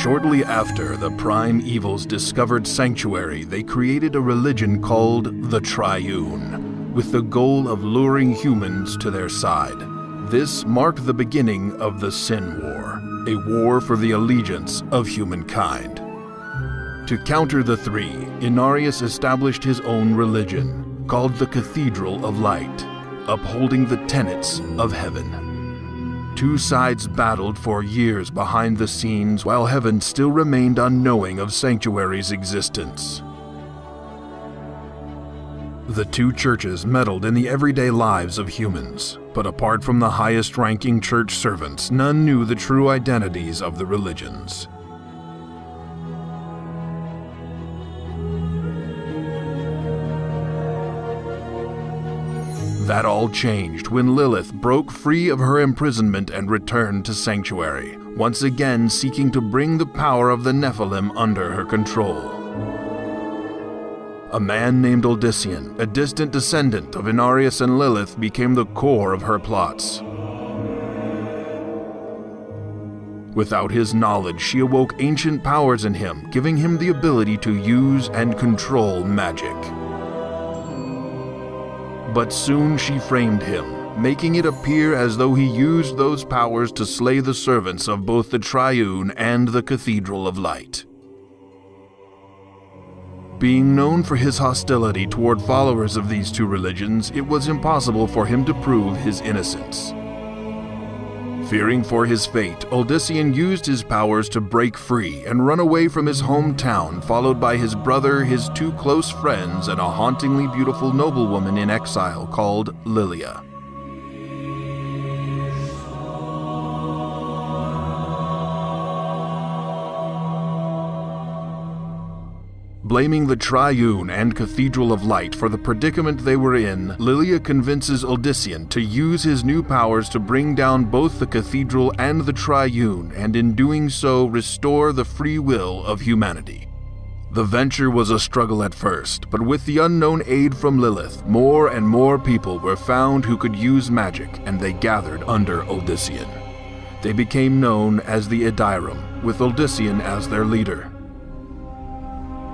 Shortly after the prime evils discovered Sanctuary, they created a religion called the Triune, with the goal of luring humans to their side. This marked the beginning of the Sin War, a war for the allegiance of humankind. To counter the three, Inarius established his own religion, called the Cathedral of Light, upholding the tenets of heaven. Two sides battled for years behind the scenes while heaven still remained unknowing of Sanctuary's existence. The two churches meddled in the everyday lives of humans, but apart from the highest-ranking church servants, none knew the true identities of the religions. That all changed when Lilith broke free of her imprisonment and returned to Sanctuary, once again seeking to bring the power of the Nephilim under her control. A man named Odyssean, a distant descendant of Inarius and Lilith, became the core of her plots. Without his knowledge, she awoke ancient powers in him, giving him the ability to use and control magic. But soon she framed him, making it appear as though he used those powers to slay the servants of both the Triune and the Cathedral of Light. Being known for his hostility toward followers of these two religions, it was impossible for him to prove his innocence. Fearing for his fate, Odyssean used his powers to break free and run away from his hometown, followed by his brother, his two close friends, and a hauntingly beautiful noblewoman in exile called Lilia. Blaming the Triune and Cathedral of Light for the predicament they were in, Lilia convinces Odyssean to use his new powers to bring down both the Cathedral and the Triune, and in doing so restore the free will of humanity. The venture was a struggle at first, but with the unknown aid from Lilith, more and more people were found who could use magic, and they gathered under Odyssean. They became known as the Edirum, with Odyssean as their leader.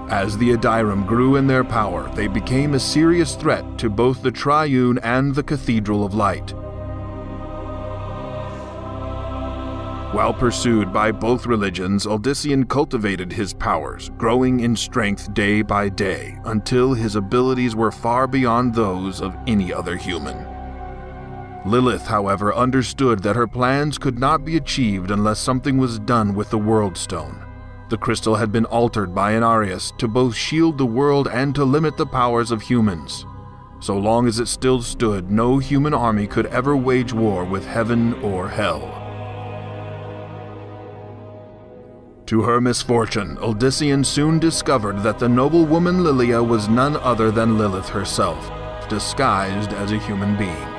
As the Edirum grew in their power, they became a serious threat to both the Triune and the Cathedral of Light. While pursued by both religions, Odyssean cultivated his powers, growing in strength day by day, until his abilities were far beyond those of any other human. Lilith, however, understood that her plans could not be achieved unless something was done with the World Stone. The crystal had been altered by Inarius to both shield the world and to limit the powers of humans. So long as it still stood, no human army could ever wage war with heaven or hell. To her misfortune, Odyssean soon discovered that the noblewoman Lilia was none other than Lilith herself, disguised as a human being.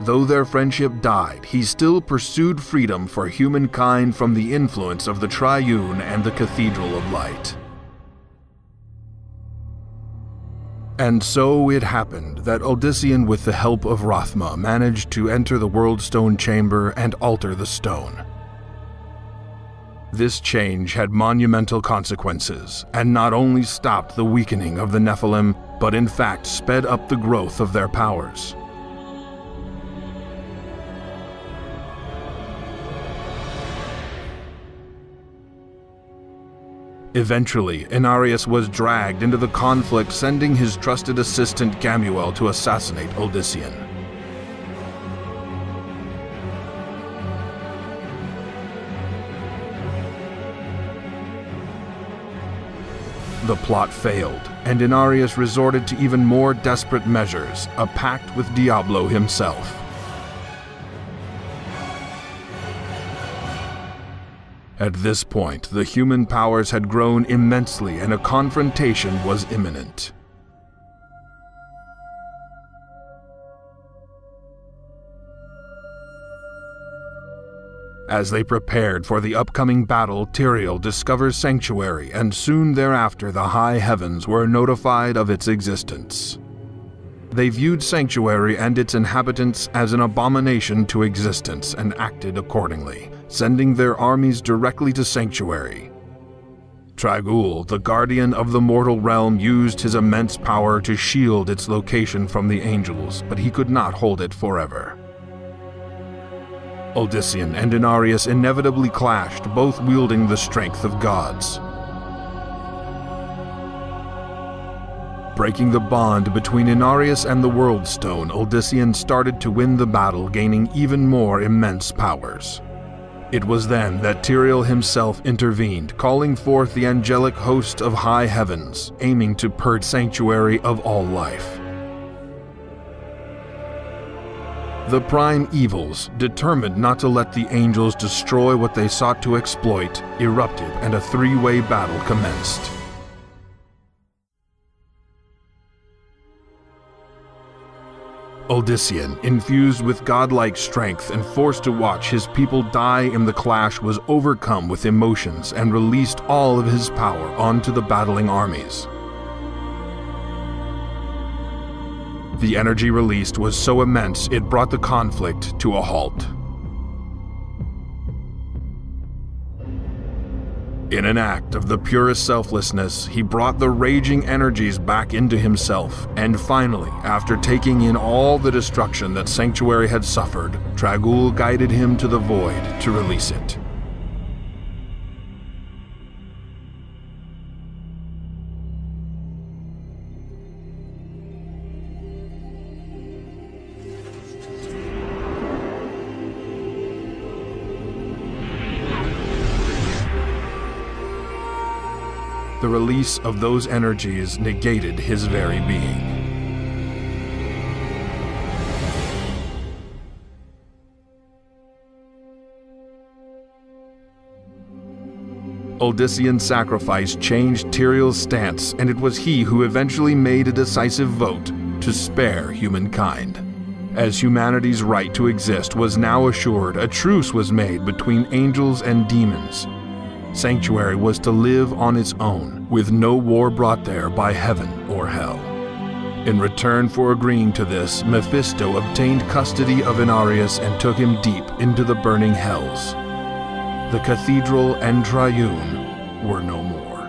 Though their friendship died, he still pursued freedom for humankind from the influence of the Triune and the Cathedral of Light. And so it happened that Odyssean, with the help of Rathma, managed to enter the World Stone chamber and alter the stone. This change had monumental consequences, and not only stopped the weakening of the Nephilim, but in fact sped up the growth of their powers. Eventually, Inarius was dragged into the conflict, sending his trusted assistant Gamuel to assassinate Odyssean. The plot failed, and Inarius resorted to even more desperate measures, a pact with Diablo himself. At this point, the human powers had grown immensely and a confrontation was imminent. As they prepared for the upcoming battle, Tyrael discovers Sanctuary, and soon thereafter the high heavens were notified of its existence. They viewed Sanctuary and its inhabitants as an abomination to existence and acted accordingly, sending their armies directly to Sanctuary. Trag'Oul, the guardian of the mortal realm, used his immense power to shield its location from the angels, but he could not hold it forever. Uldyssian and Inarius inevitably clashed, both wielding the strength of gods. Breaking the bond between Inarius and the World Stone, Uldyssian started to win the battle, gaining even more immense powers. It was then that Tyrael himself intervened, calling forth the angelic host of high heavens, aiming to purge Sanctuary of all life. The prime evils, determined not to let the angels destroy what they sought to exploit, erupted and a three-way battle commenced. Uldyssian, infused with godlike strength and forced to watch his people die in the clash, was overcome with emotions and released all of his power onto the battling armies. The energy released was so immense it brought the conflict to a halt. In an act of the purest selflessness, he brought the raging energies back into himself, and finally, after taking in all the destruction that Sanctuary had suffered, Trag'Oul guided him to the void to release it. The release of those energies negated his very being. Uldyssian's sacrifice changed Tyrael's stance, and it was he who eventually made a decisive vote to spare humankind. As humanity's right to exist was now assured, a truce was made between angels and demons. Sanctuary was to live on its own, with no war brought there by heaven or hell. In return for agreeing to this, Mephisto obtained custody of Inarius and took him deep into the burning hells. The cathedral and triune were no more.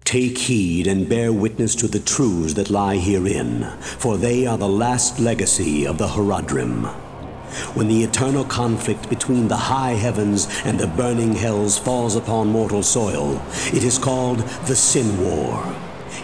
Take heed and bear witness to the truths that lie herein, for they are the last legacy of the Herodrim. When the eternal conflict between the high heavens and the burning hells falls upon mortal soil, it is called the Sin War.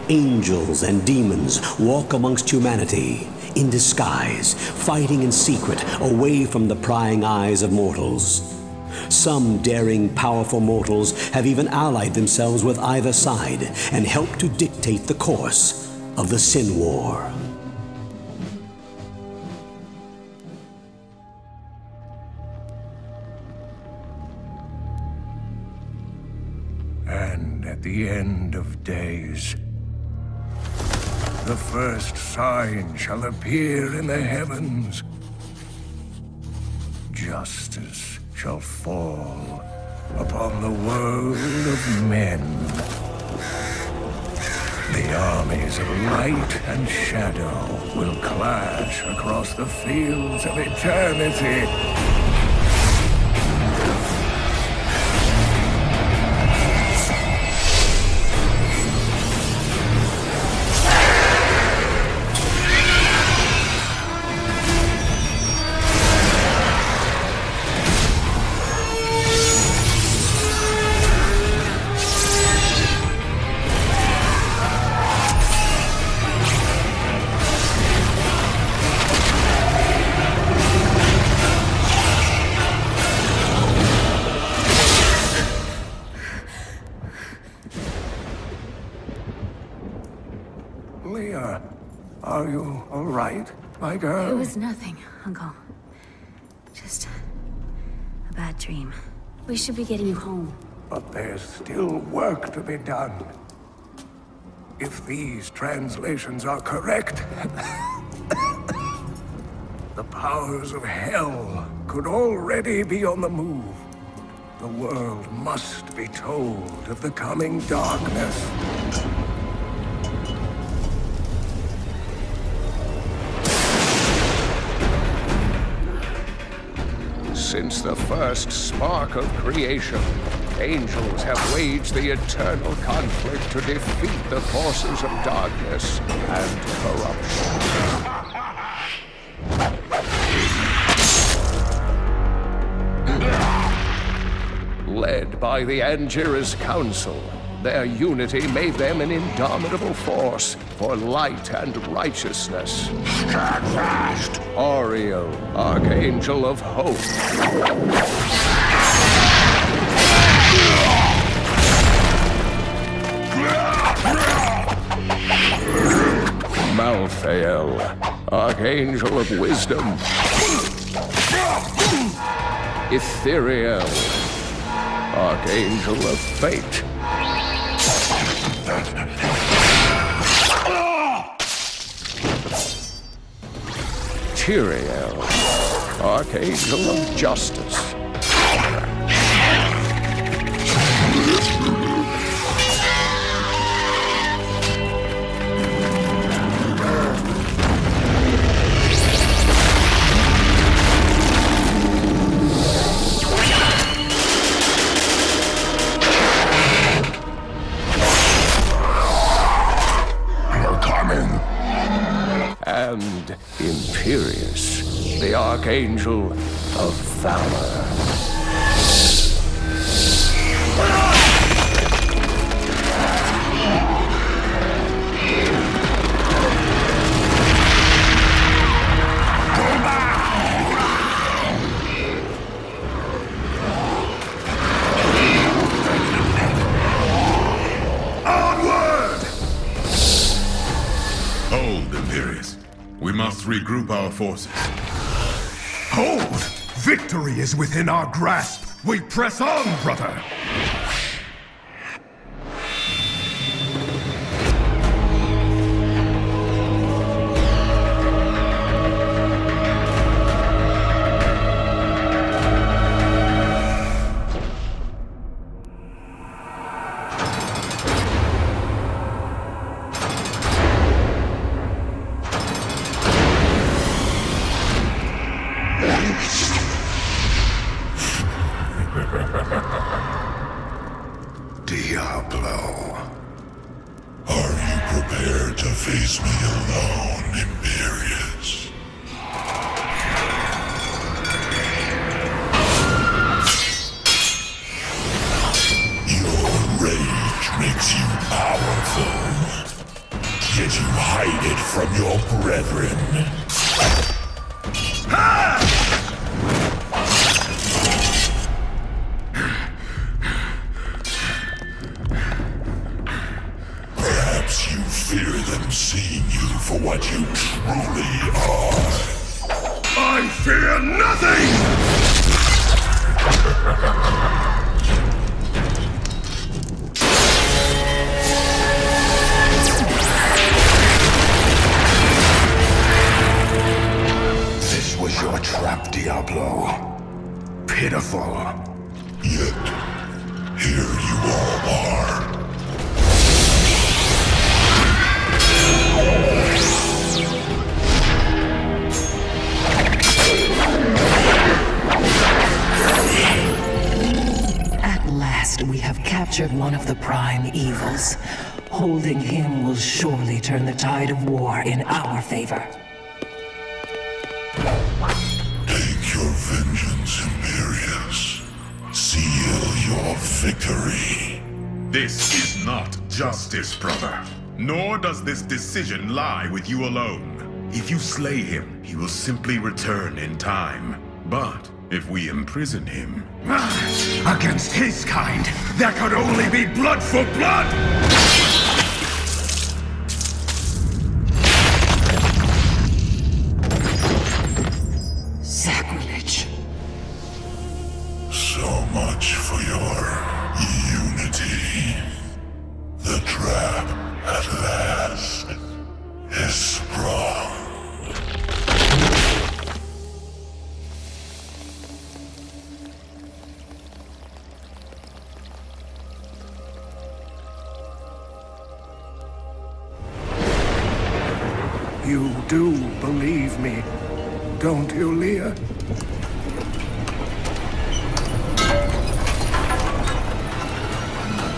Angels and demons walk amongst humanity, in disguise, fighting in secret, away from the prying eyes of mortals. Some daring, powerful mortals have even allied themselves with either side and helped to dictate the course of the Sin War. And at the end of days, the first sign shall appear in the heavens. Justice shall fall upon the world of men. The armies of light and shadow will clash across the fields of eternity. Are you all right, my girl? It was nothing, Uncle. Just a bad dream. We should be getting you home. But there's still work to be done. If these translations are correct, the powers of hell could already be on the move. The world must be told of the coming darkness. Since the first spark of creation, angels have waged the eternal conflict to defeat the forces of darkness and corruption. Led by the Angira's council, their unity made them an indomitable force for light and righteousness. Stand fast! Ariel, Archangel of Hope. Malthael, Archangel of Wisdom. Ethereal, Archangel of Fate. Tyrael, Archangel of Justice. And Imperius, the Archangel of Valor. Onward! Hold, Imperius. We must regroup our forces. Hold! Victory is within our grasp! We press on, brother! Diablo. Are you prepared to face me alone, Imperius? Your rage makes you powerful, yet you hide it from your brethren. Perhaps you fear them seeing you for what you truly are. I fear nothing! This was your trap, Diablo. Pitiful. Yet, here you all are. At last, we have captured one of the prime evils. Holding him will surely turn the tide of war in our favor. Take your vengeance, Imperius. Seal your victory. This is not justice, brother. Nor does this decision lie with you alone. If you slay him, he will simply return in time. But if we imprison him... Against his kind, there could only be blood for blood! Sacrilege. So much for your unity. The trap, at last, is sprung. You do believe me, don't you, Leah?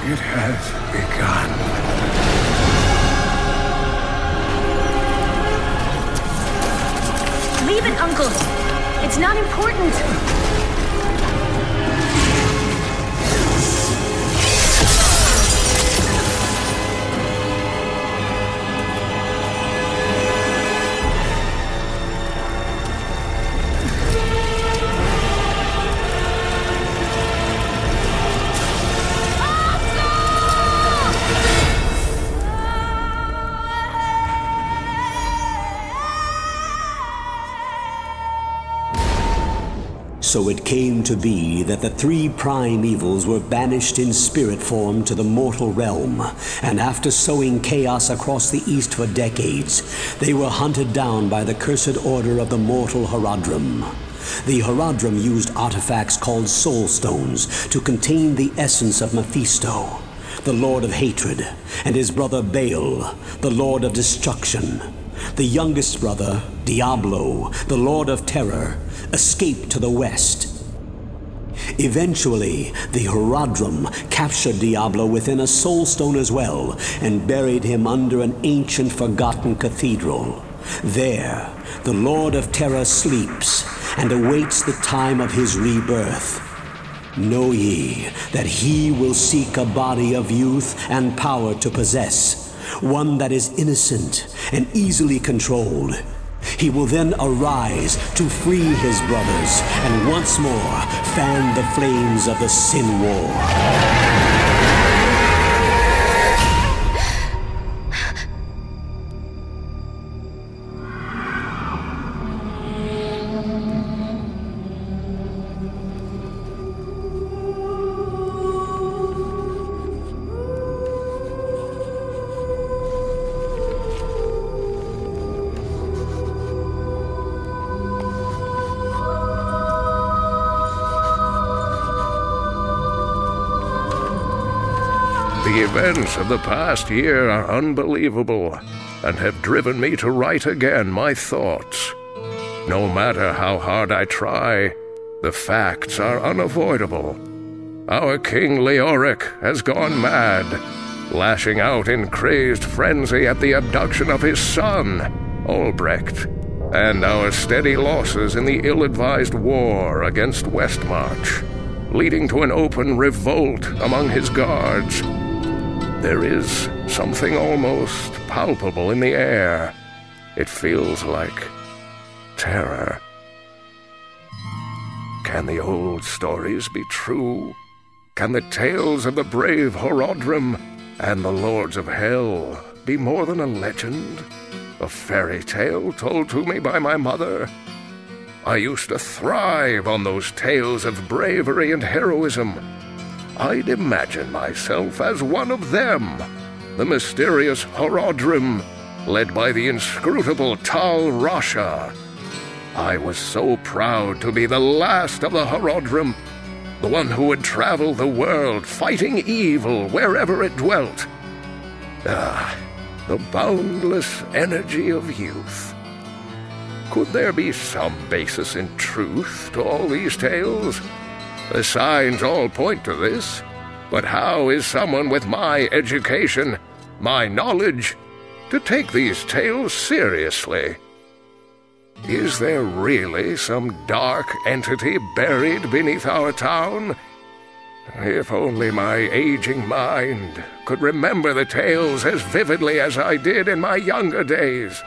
It has begun. Leave it, Uncle. It's not important. So it came to be that the three prime evils were banished in spirit form to the mortal realm, and after sowing chaos across the east for decades, they were hunted down by the cursed order of the mortal Herodrim. The Herodrim used artifacts called soul stones to contain the essence of Mephisto, the Lord of Hatred, and his brother Baal, the Lord of Destruction. The youngest brother, Diablo, the Lord of Terror, escaped to the west. Eventually, the Herodrim captured Diablo within a soul stone as well, and buried him under an ancient forgotten cathedral. There, the Lord of Terror sleeps and awaits the time of his rebirth. Know ye that he will seek a body of youth and power to possess, one that is innocent and easily controlled. He will then arise to free his brothers and once more fan the flames of the Sin War. The events of the past year are unbelievable, and have driven me to write again my thoughts. No matter how hard I try, the facts are unavoidable. Our King Leoric has gone mad, lashing out in crazed frenzy at the abduction of his son, Albrecht, and our steady losses in the ill-advised war against Westmarch, leading to an open revolt among his guards. There is something almost palpable in the air. It feels like terror. Can the old stories be true? Can the tales of the brave Herodrim and the Lords of Hell be more than a legend? A fairy tale told to me by my mother? I used to thrive on those tales of bravery and heroism. I'd imagine myself as one of them, the mysterious Herodrim, led by the inscrutable Tal Rasha. I was so proud to be the last of the Herodrim, the one who would travel the world fighting evil wherever it dwelt. Ah, the boundless energy of youth. Could there be some basis in truth to all these tales? The signs all point to this, but how is someone with my education, my knowledge, to take these tales seriously? Is there really some dark entity buried beneath our town? If only my aging mind could remember the tales as vividly as I did in my younger days.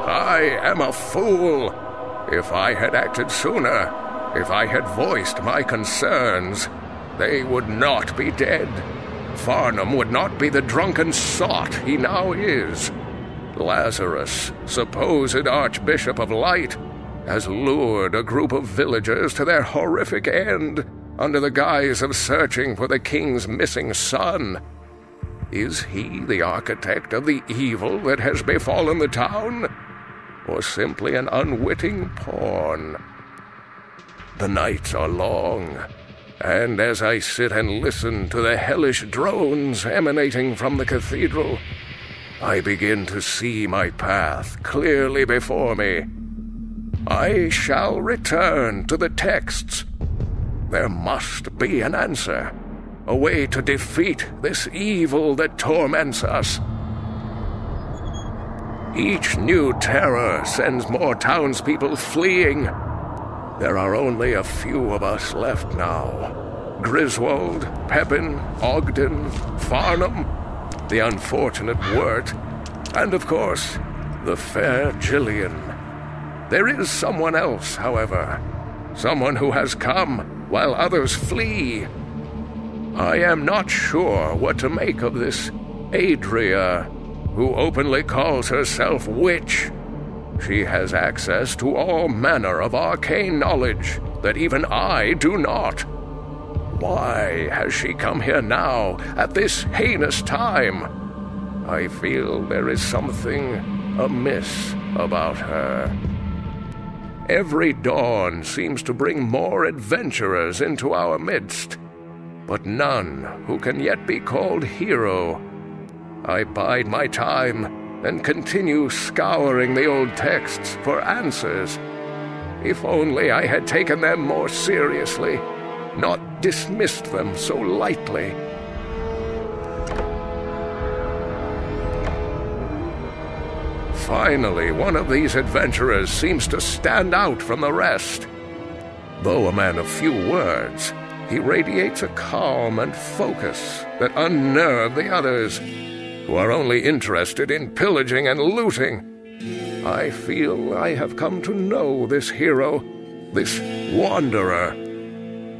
I am a fool. If I had acted sooner, if I had voiced my concerns, they would not be dead. Farnham would not be the drunken sot he now is. Lazarus, supposed Archbishop of Light, has lured a group of villagers to their horrific end under the guise of searching for the king's missing son. Is he the architect of the evil that has befallen the town? Or simply an unwitting pawn? The nights are long, And as I sit and listen to the hellish drones emanating from the cathedral, I begin to see my path clearly before me. I shall return to the texts. There must be an answer, a way to defeat this evil that torments us. Each new terror sends more townspeople fleeing. There are only a few of us left now. Griswold, Pepin, Ogden, Farnham, the unfortunate Wirt, and of course, the fair Gillian. There is someone else, however. Someone who has come while others flee. I am not sure what to make of this Adria, who openly calls herself witch. She has access to all manner of arcane knowledge that even I do not. Why has she come here now, at this heinous time? I feel there is something amiss about her. Every dawn seems to bring more adventurers into our midst, but none who can yet be called hero. I bide my time and continue scouring the old texts for answers. If only I had taken them more seriously, not dismissed them so lightly. Finally, one of these adventurers seems to stand out from the rest. Though a man of few words, he radiates a calm and focus that unnerve the others, who are only interested in pillaging and looting. I feel I have come to know this hero, this wanderer.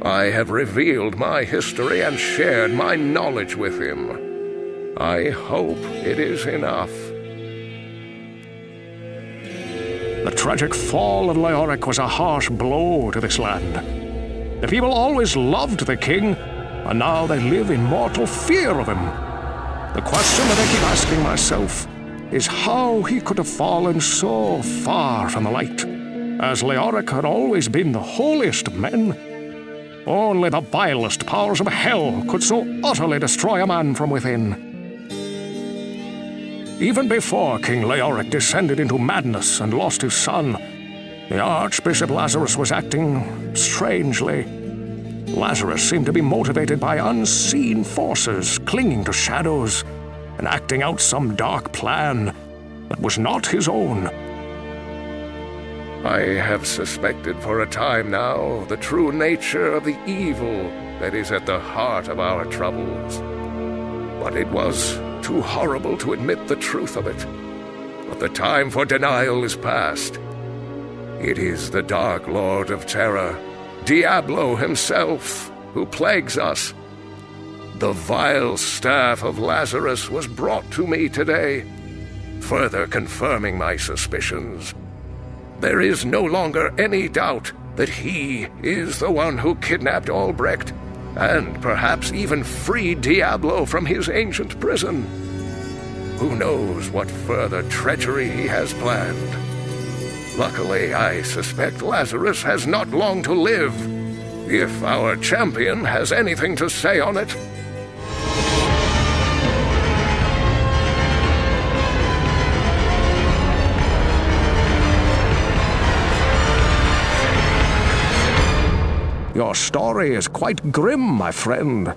I have revealed my history and shared my knowledge with him. I hope it is enough. The tragic fall of Leoric was a harsh blow to this land. The people always loved the king, and now they live in mortal fear of him. The question that I keep asking myself is how he could have fallen so far from the light, as Leoric had always been the holiest of men. Only the vilest powers of hell could so utterly destroy a man from within. Even before King Leoric descended into madness and lost his son, the Archbishop Lazarus was acting strangely. Lazarus seemed to be motivated by unseen forces, clinging to shadows, and acting out some dark plan that was not his own. I have suspected for a time now the true nature of the evil that is at the heart of our troubles. But it was too horrible to admit the truth of it. But the time for denial is past. It is the Dark Lord of Terror, Diablo himself, who plagues us. The vile staff of Lazarus was brought to me today, further confirming my suspicions. There is no longer any doubt that he is the one who kidnapped Albrecht, and perhaps even freed Diablo from his ancient prison. Who knows what further treachery he has planned? Luckily, I suspect Lazarus has not long to live, if our champion has anything to say on it. Your story is quite grim, my friend.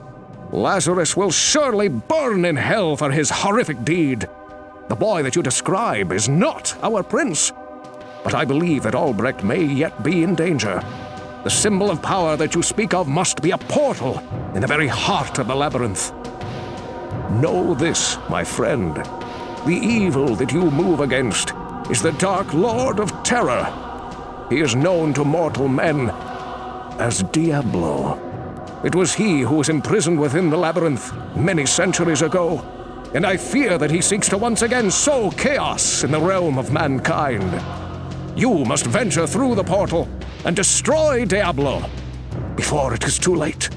Lazarus will surely burn in hell for his horrific deed. The boy that you describe is not our prince. But I believe that Albrecht may yet be in danger. The symbol of power that you speak of must be a portal in the very heart of the labyrinth. Know this, my friend. The evil that you move against is the Dark Lord of Terror. He is known to mortal men as Diablo. It was he who was imprisoned within the labyrinth many centuries ago, and I fear that he seeks to once again sow chaos in the realm of mankind. You must venture through the portal and destroy Diablo before it is too late.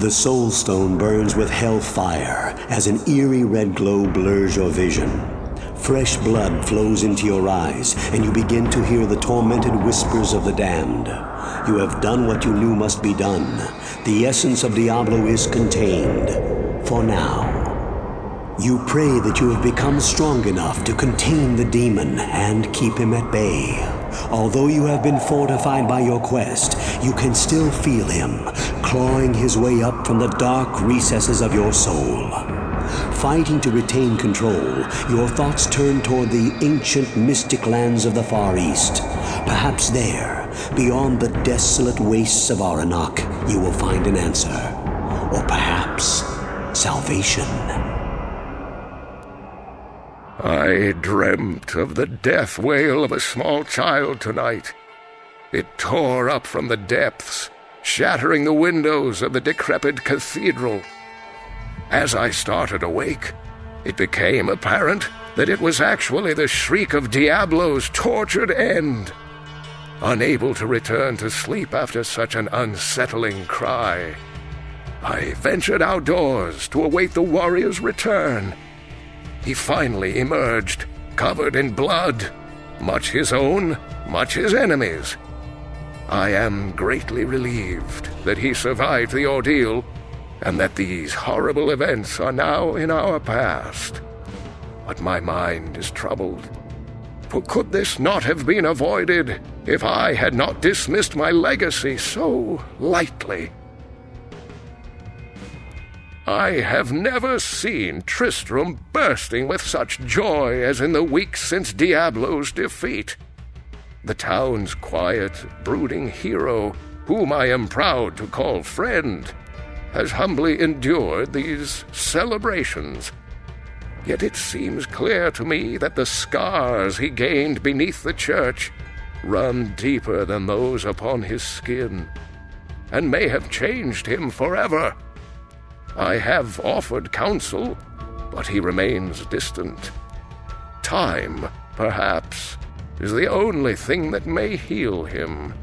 The Soul Stone burns with hellfire as an eerie red glow blurs your vision. Fresh blood flows into your eyes, and you begin to hear the tormented whispers of the damned. You have done what you knew must be done. The essence of Diablo is contained. For now. You pray that you have become strong enough to contain the demon and keep him at bay. Although you have been fortified by your quest, you can still feel him, clawing his way up from the dark recesses of your soul. Fighting to retain control, your thoughts turn toward the ancient mystic lands of the Far East. Perhaps there, beyond the desolate wastes of Aranok, you will find an answer. Or perhaps, salvation. I dreamt of the death wail of a small child tonight. It tore up from the depths, shattering the windows of the decrepit cathedral. As I started awake, it became apparent that it was actually the shriek of Diablo's tortured end. Unable to return to sleep after such an unsettling cry, I ventured outdoors to await the warrior's return. He finally emerged, covered in blood, much his own, much his enemies'. I am greatly relieved that he survived the ordeal, and that these horrible events are now in our past. But my mind is troubled. For could this not have been avoided if I had not dismissed my legacy so lightly? I have never seen Tristram bursting with such joy as in the weeks since Diablo's defeat. The town's quiet, brooding hero, whom I am proud to call friend, has humbly endured these celebrations. Yet it seems clear to me that the scars he gained beneath the church run deeper than those upon his skin, and may have changed him forever. I have offered counsel, but he remains distant. Time, perhaps, is the only thing that may heal him.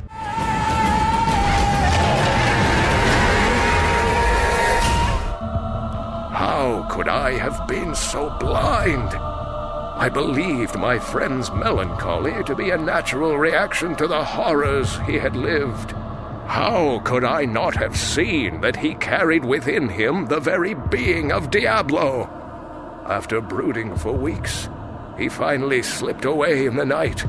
How could I have been so blind? I believed my friend's melancholy to be a natural reaction to the horrors he had lived. How could I not have seen that he carried within him the very being of Diablo? After brooding for weeks, he finally slipped away in the night.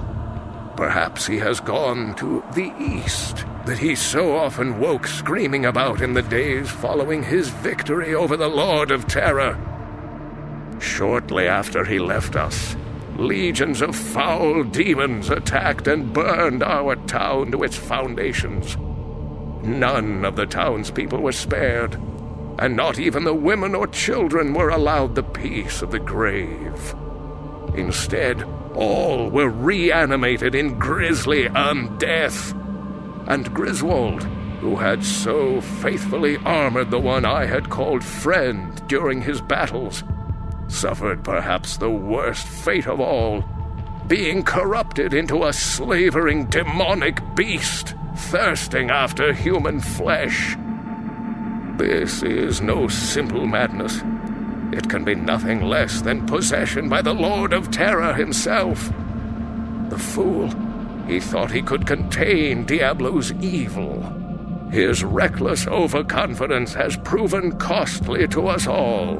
Perhaps he has gone to the east, that he so often woke screaming about in the days following his victory over the Lord of Terror. Shortly after he left us, legions of foul demons attacked and burned our town to its foundations. None of the townspeople were spared, and not even the women or children were allowed the peace of the grave. Instead, all were reanimated in grisly undeath. And Griswold, who had so faithfully armored the one I had called friend during his battles, suffered perhaps the worst fate of all, being corrupted into a slavering demonic beast, thirsting after human flesh. This is no simple madness. It can be nothing less than possession by the Lord of Terror himself. The fool, he thought he could contain Diablo's evil. His reckless overconfidence has proven costly to us all.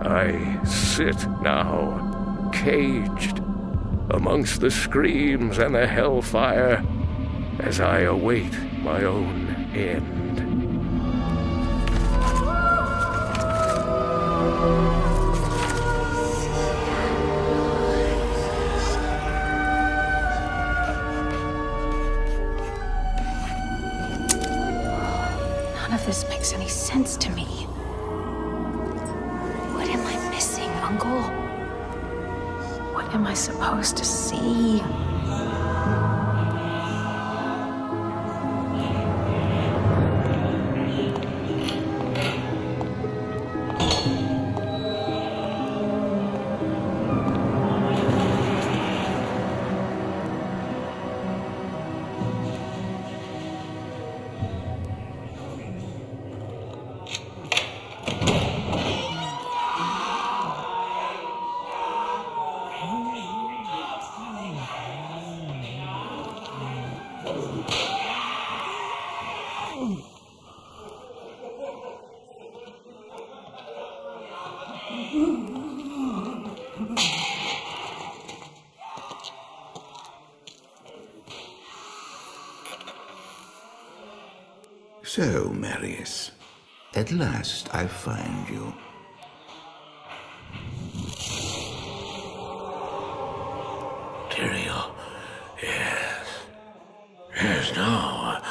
I sit now, caged, amongst the screams and the hellfire, as I await my own end. None of this makes any sense to me. What am I missing, Uncle? What am I supposed to see? So, Marius, at last I find you. Tyrael, yes. Yes, now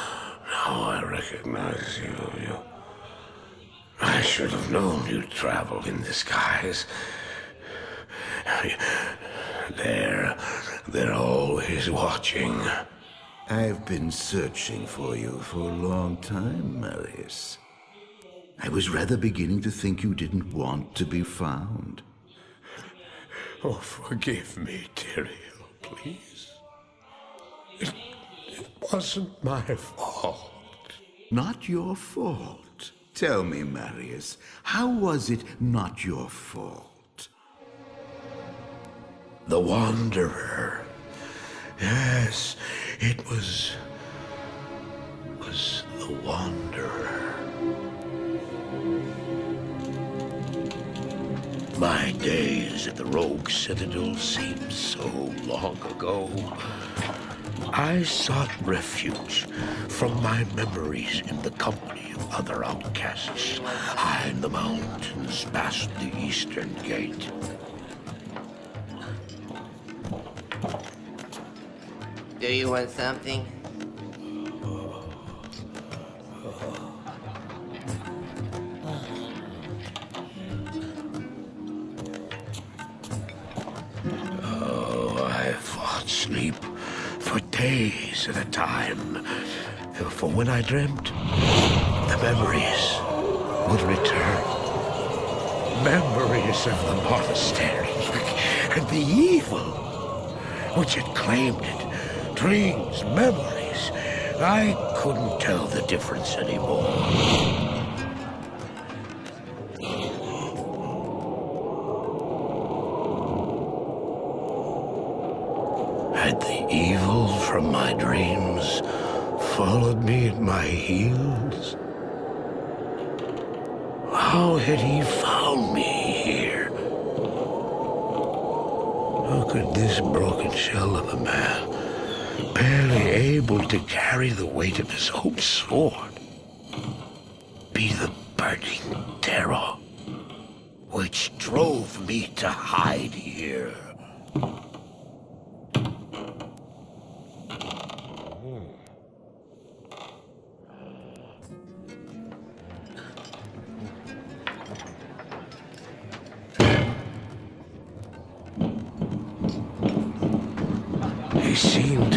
I recognize you. I should have known you'd travel in disguise. They're always watching. I've been searching for you for a long time, Marius. I was rather beginning to think you didn't want to be found. Oh, forgive me, Tyrael, please. It wasn't my fault. Not your fault. Tell me, Marius, how was it not your fault? The Wanderer. Yes, it was the Wanderer. My days at the Rogue Citadel seem so long ago. I sought refuge from my memories in the company of other outcasts, high in the mountains past the Eastern Gate. Do you want something? Oh, I fought sleep for days at a time. For when I dreamt, the memories would return. Memories of the monastery and the evil which had claimed it. Dreams, memories. I couldn't tell the difference anymore. Had the evil from my dreams followed me at my heels? How had he found me here? How could this broken shell of a man, barely able to carry the weight of his own sword, be the burning terror which drove me to hide here? He seemed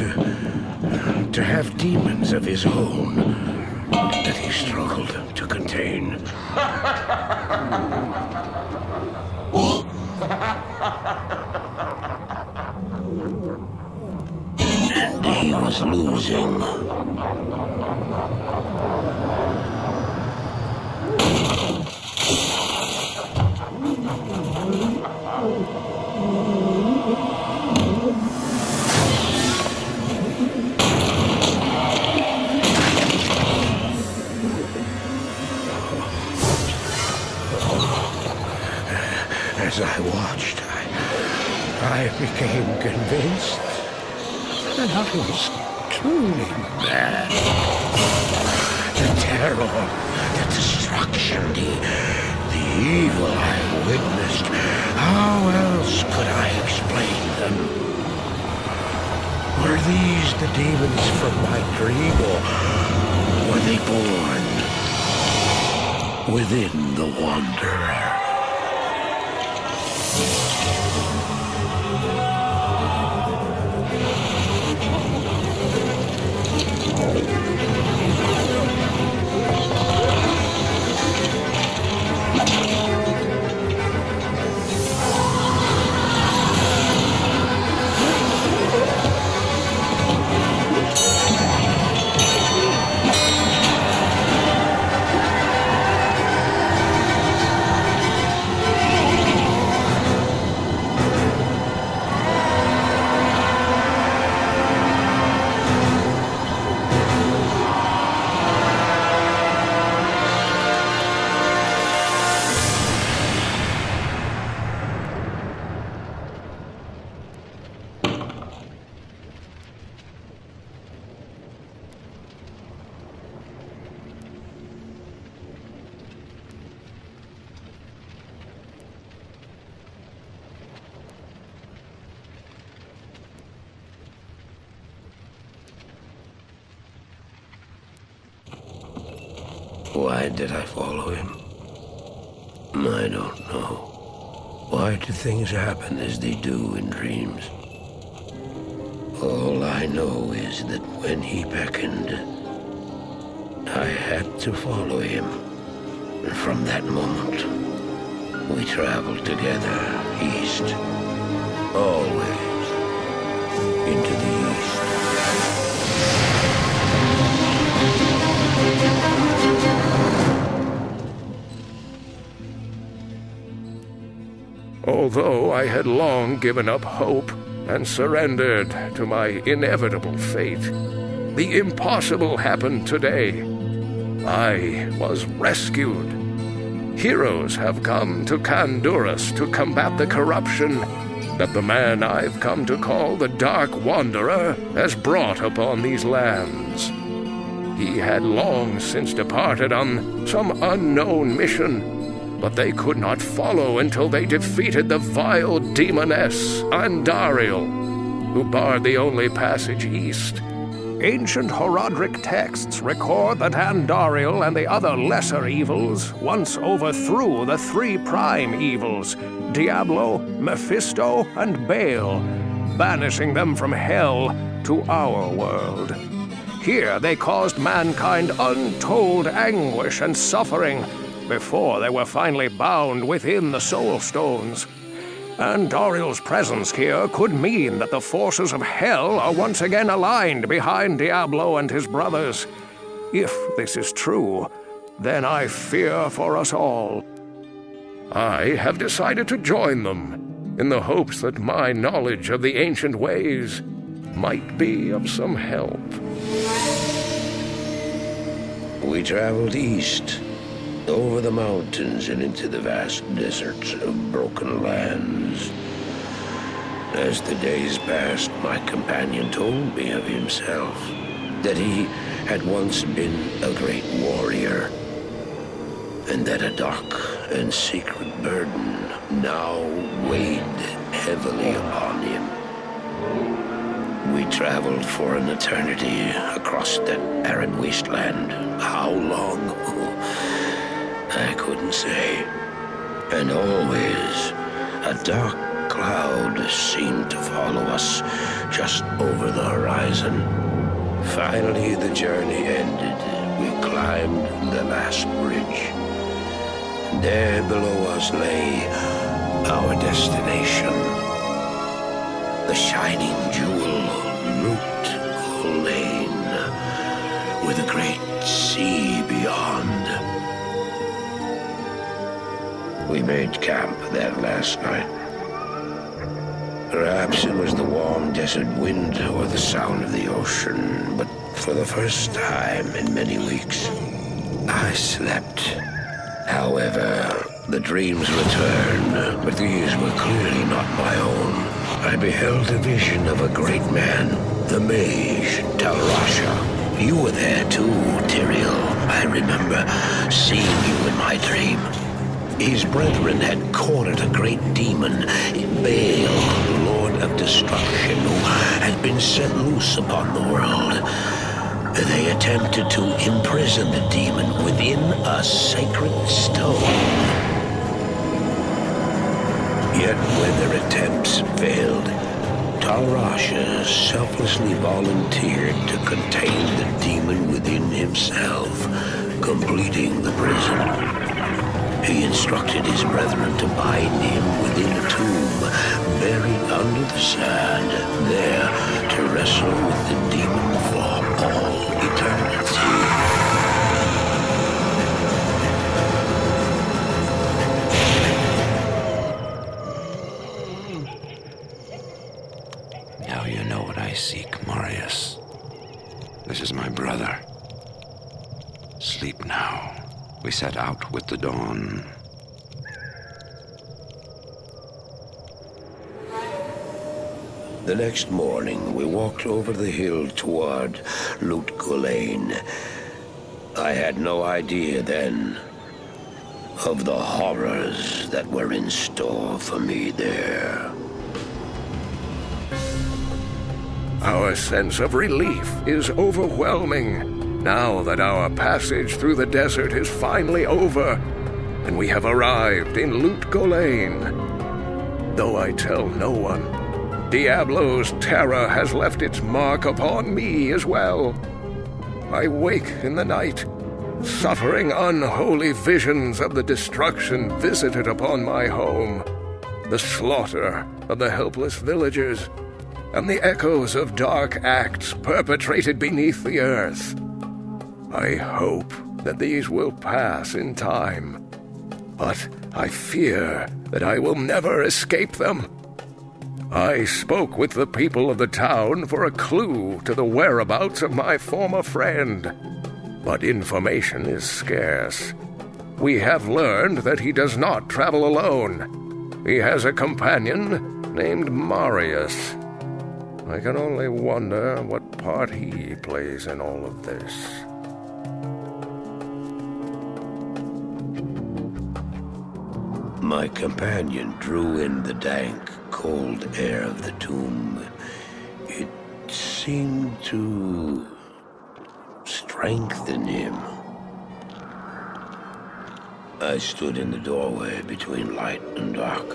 to have demons of his own that he struggled to contain. And he was losing. As I watched, I became convinced that I was truly mad. The terror, the destruction, the evil I witnessed, how else could I explain them? Were these the demons from my dream, or were they born within the Wanderer? Why did I follow him? I don't know. Why do things happen as they do in dreams? All I know is that when he beckoned, I had to follow him. And from that moment, we traveled together east. Always into the east. Although I had long given up hope and surrendered to my inevitable fate, the impossible happened today. I was rescued. Heroes have come to Kandurus to combat the corruption that the man I've come to call the Dark Wanderer has brought upon these lands. He had long since departed on some unknown mission, but they could not follow until they defeated the vile demoness, Andariel, who barred the only passage east. Ancient Horadric texts record that Andariel and the other lesser evils once overthrew the three prime evils, Diablo, Mephisto, and Baal, banishing them from hell to our world. Here they caused mankind untold anguish and suffering before they were finally bound within the Soul Stones. Andariel's presence here could mean that the forces of hell are once again aligned behind Diablo and his brothers. If this is true, then I fear for us all. I have decided to join them, in the hopes that my knowledge of the ancient ways might be of some help. We traveled east, over the mountains and into the vast deserts of broken lands. As the days passed, my companion told me of himself, that he had once been a great warrior, and that a dark and secret burden now weighed heavily upon him. We traveled for an eternity across that arid wasteland. How long? I couldn't say. And always, a dark cloud seemed to follow us just over the horizon. Finally, the journey ended. We climbed the last bridge. There below us lay our destination. The shining jewel, Lut Gholein, with a great sea beyond. We made camp there last night. Perhaps it was the warm desert wind or the sound of the ocean, but for the first time in many weeks, I slept. However, the dreams returned, but these were clearly not my own. I beheld a vision of a great man, the mage, Talrasha. You were there too, Tyrael. I remember seeing you in my dream. His brethren had cornered a great demon, Baal, Lord of Destruction, who had been set loose upon the world. They attempted to imprison the demon within a sacred stone. Yet when their attempts failed, Talrasha selflessly volunteered to contain the demon within himself, completing the prison. He instructed his brethren to bind him within a tomb, buried under the sand, there to wrestle with the demon for all eternity. Now you know what I seek, Marius. This is my brother. Sleep now. We set out with the dawn. The next morning, we walked over the hill toward Lut Gholein. I had no idea then of the horrors that were in store for me there. Our sense of relief is overwhelming. Now that our passage through the desert is finally over, and we have arrived in Lut Gholein. Though I tell no one, Diablo's terror has left its mark upon me as well. I wake in the night, suffering unholy visions of the destruction visited upon my home, the slaughter of the helpless villagers, and the echoes of dark acts perpetrated beneath the earth. I hope that these will pass in time, but I fear that I will never escape them. I spoke with the people of the town for a clue to the whereabouts of my former friend, but information is scarce. We have learned that he does not travel alone. He has a companion named Marius. I can only wonder what part he plays in all of this. My companion drew in the dank, cold air of the tomb. It seemed to strengthen him. I stood in the doorway between light and dark.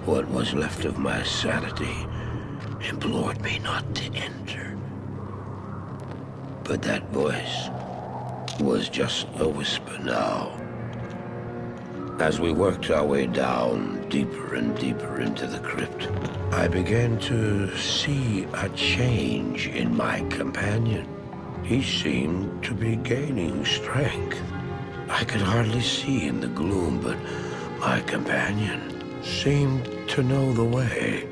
What was left of my sanity implored me not to enter. But that voice was just a whisper now. As we worked our way down, deeper and deeper into the crypt, I began to see a change in my companion. He seemed to be gaining strength. I could hardly see in the gloom, but my companion seemed to know the way.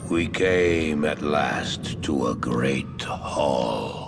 We came at last to a great hall.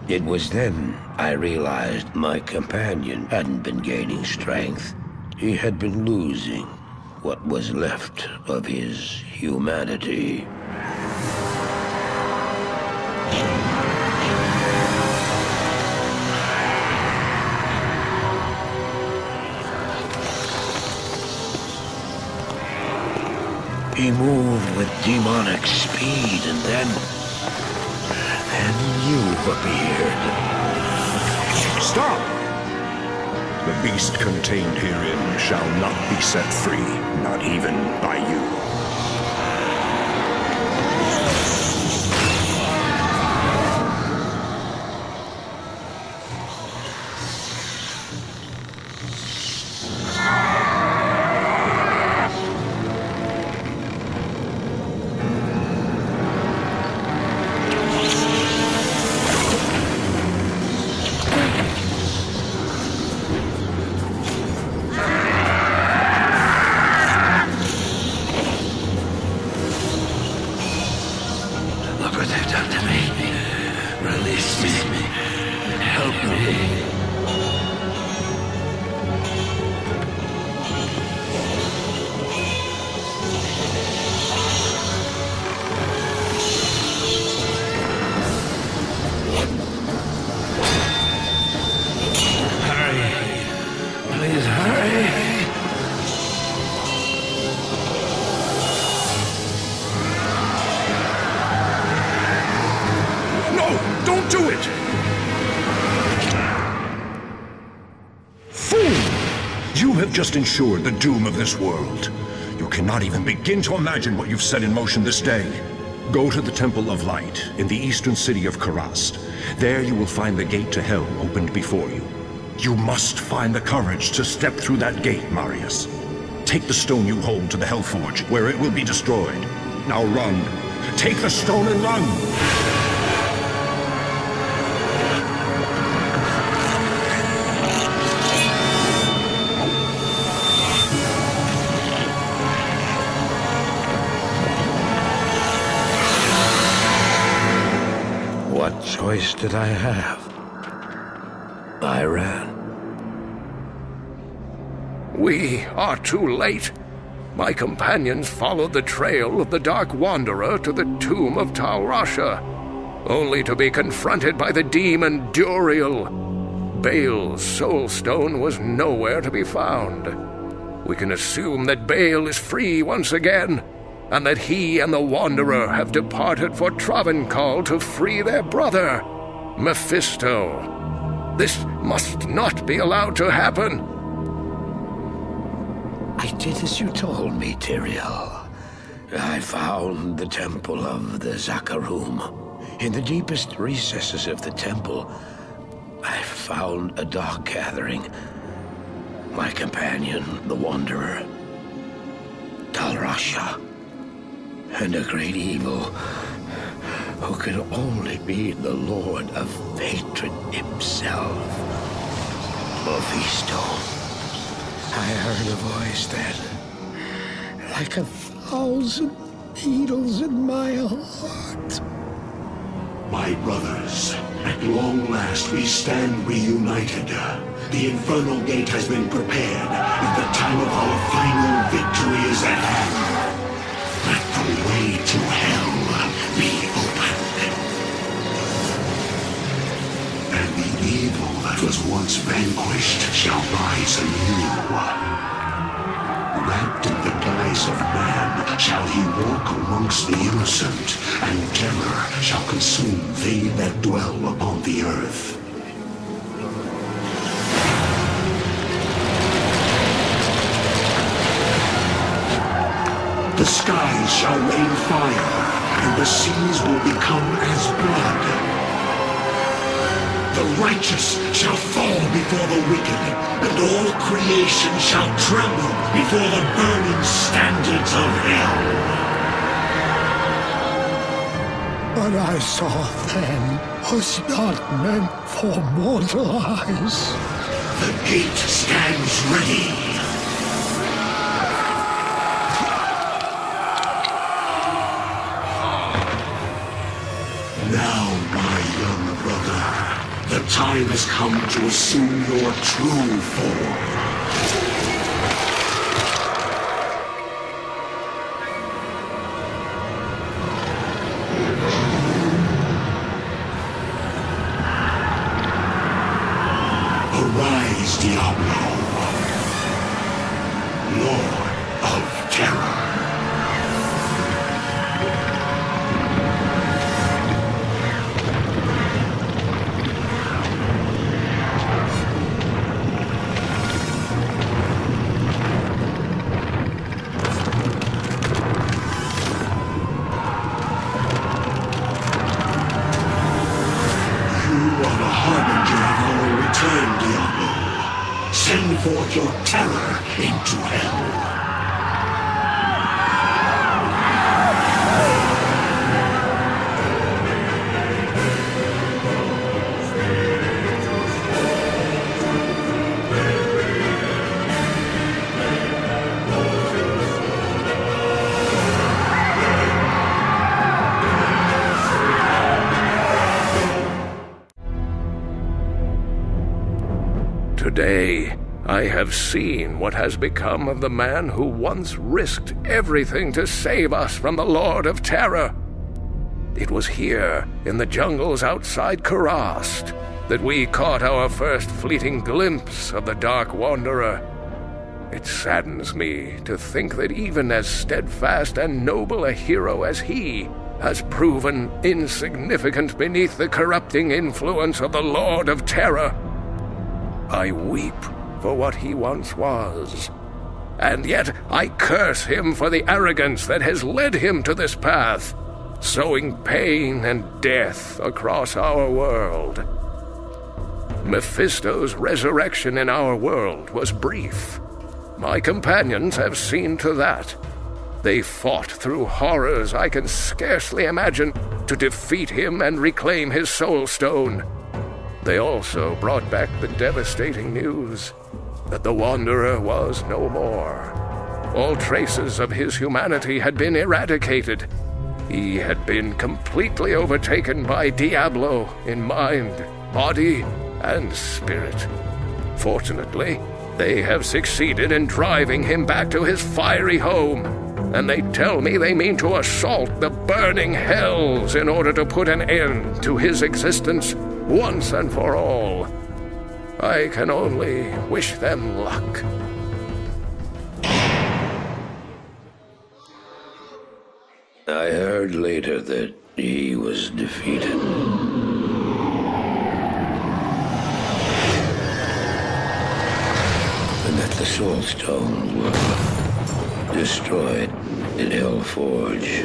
It was then I realized my companion hadn't been gaining strength. He had been losing what was left of his humanity. He moved with demonic speed, and then you appeared. Stop! The beast contained herein shall not be set free, not even by you. Just ensured the doom of this world. You cannot even begin to imagine what you've set in motion this day. Go to the Temple of Light in the eastern city of Karast. There you will find the gate to hell opened before you. You must find the courage to step through that gate, Marius. Take the stone you hold to the Hellforge, where it will be destroyed. Now run. Take the stone and run! choice did I have? I ran. We are too late. My companions followed the trail of the Dark Wanderer to the tomb of Tal Rasha, only to be confronted by the demon Duriel. Baal's soul stone was nowhere to be found. We can assume that Baal is free once again, and that he and the Wanderer have departed for Travancal to free their brother, Mephisto. This must not be allowed to happen. I did as you told me, Tyrael. I found the temple of the Zakarum. In the deepest recesses of the temple, I found a dark gathering. My companion, the Wanderer, Tal Rasha, and a great evil who could only be the Lord of Hatred himself, Mephisto. I heard a voice then, like 1,000 needles in my heart. My brothers, at long last we stand reunited. The Infernal Gate has been prepared, and the time of our final victory is at hand. Let the way to hell be opened. And the evil that was once vanquished shall rise anew. Wrapped in the guise of man, shall he walk amongst the innocent, and terror shall consume they that dwell upon the earth. The skies shall rain fire, and the seas will become as blood. The righteous shall fall before the wicked, and all creation shall tremble before the burning standards of hell. What I saw then was not meant for mortal eyes. The gate stands ready. Now, my young brother, the time has come to assume your true form. Arise, Diablo, Lord of Terror. Send forth your terror into hell. Today, I have seen what has become of the man who once risked everything to save us from the Lord of Terror. It was here, in the jungles outside Kurast, that we caught our first fleeting glimpse of the Dark Wanderer. It saddens me to think that even as steadfast and noble a hero as he has proven insignificant beneath the corrupting influence of the Lord of Terror. I weep for what he once was, and yet I curse him for the arrogance that has led him to this path, sowing pain and death across our world. Mephisto's resurrection in our world was brief. My companions have seen to that. They fought through horrors I can scarcely imagine to defeat him and reclaim his soul stone. They also brought back the devastating news that the Wanderer was no more. All traces of his humanity had been eradicated. He had been completely overtaken by Diablo in mind, body, and spirit. Fortunately, they have succeeded in driving him back to his fiery home, and they tell me they mean to assault the burning hells in order to put an end to his existence once and for all. I can only wish them luck. I heard later that he was defeated. And that the Soul Stones were destroyed in Hellforge.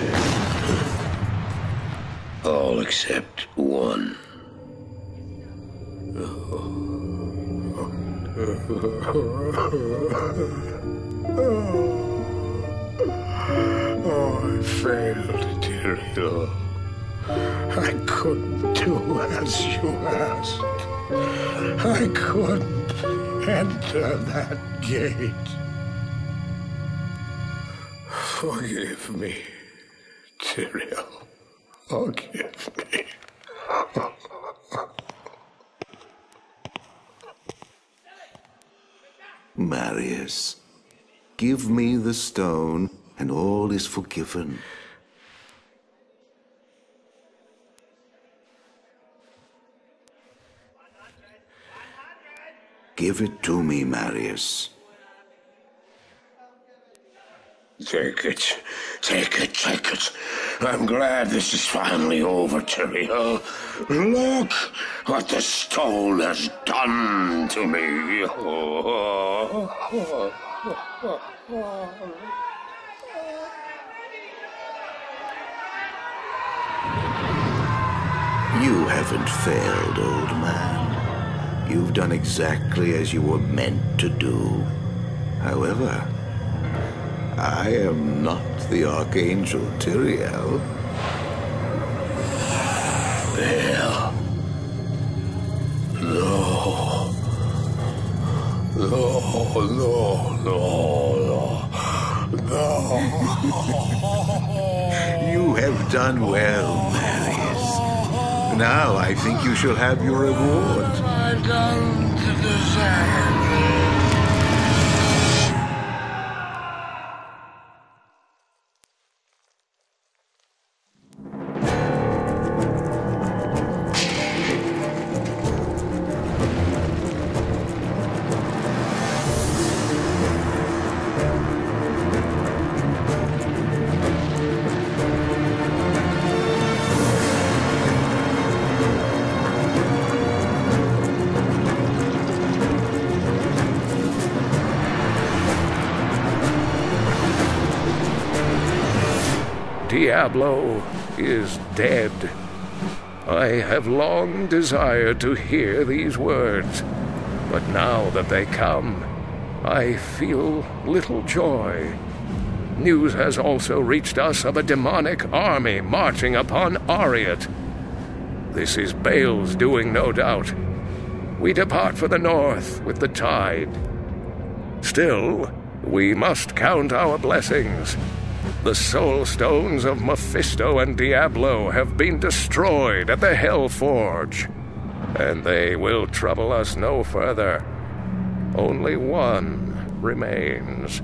All except one. Oh, I failed, Tyrael. I couldn't do as you asked. I couldn't enter that gate. Forgive me, Tyrael. Forgive me. Marius, give me the stone, and all is forgiven. Give it to me, Marius. Take it. Take it, take it. I'm glad this is finally over, Tyrael. Look what the stone has done to me. You haven't failed, old man. You've done exactly as you were meant to do. However, I am not the Archangel Tyrael. Well, no. You have done well, Marius. Now I think you shall have your reward. I don't deserve it. Diablo is dead. I have long desired to hear these words, but now that they come, I feel little joy. News has also reached us of a demonic army marching upon Ariat. This is Baal's doing, no doubt. We depart for the north with the tide. Still, we must count our blessings. The soul stones of Mephisto and Diablo have been destroyed at the Hellforge, and they will trouble us no further. Only one remains.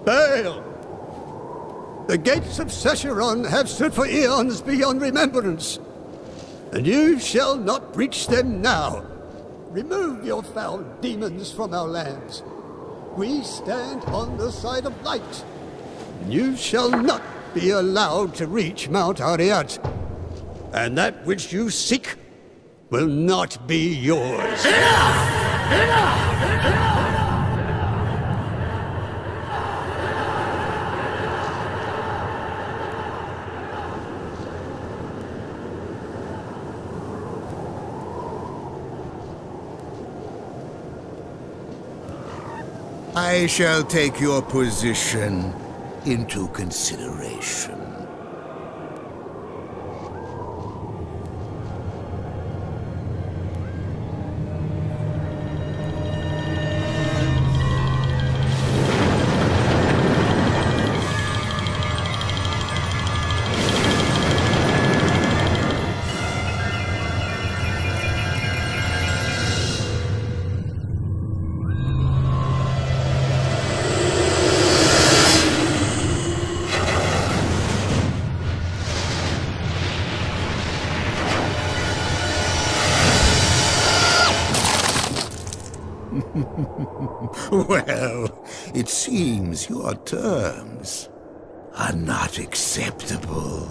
Baal! The gates of Secheron have stood for eons beyond remembrance, and you shall not breach them now. Remove your foul demons from our lands. We stand on the side of light, and you shall not be allowed to reach Mount Ariat. And that which you seek will not be yours. Enough! Enough! I shall take your position into consideration. Well, it seems your terms are not acceptable.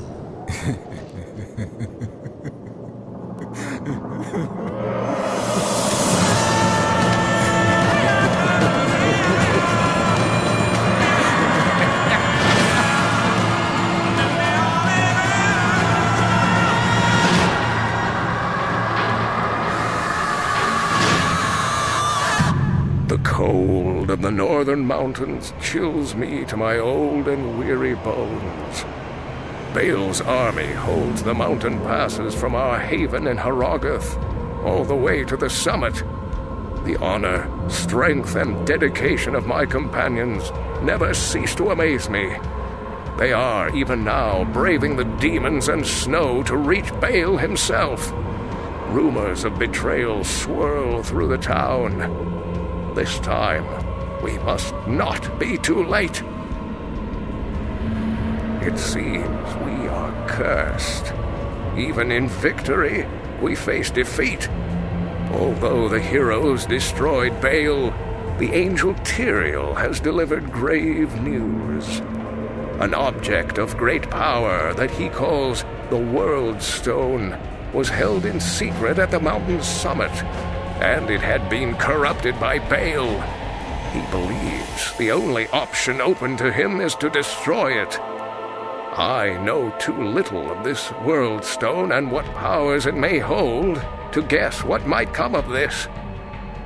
The cold of the northern mountains chills me to my old and weary bones. Baal's army holds the mountain passes from our haven in Harrogath all the way to the summit. The honor, strength, and dedication of my companions never cease to amaze me. They are, even now, braving the demons and snow to reach Baal himself. Rumors of betrayal swirl through the town. This time, we must not be too late. It seems we are cursed. Even in victory, we face defeat. Although the heroes destroyed Baal, the angel Tyrael has delivered grave news. An object of great power that he calls the World Stone was held in secret at the mountain's summit, and it had been corrupted by Baal. He believes the only option open to him is to destroy it. I know too little of this World Stone and what powers it may hold to guess what might come of this.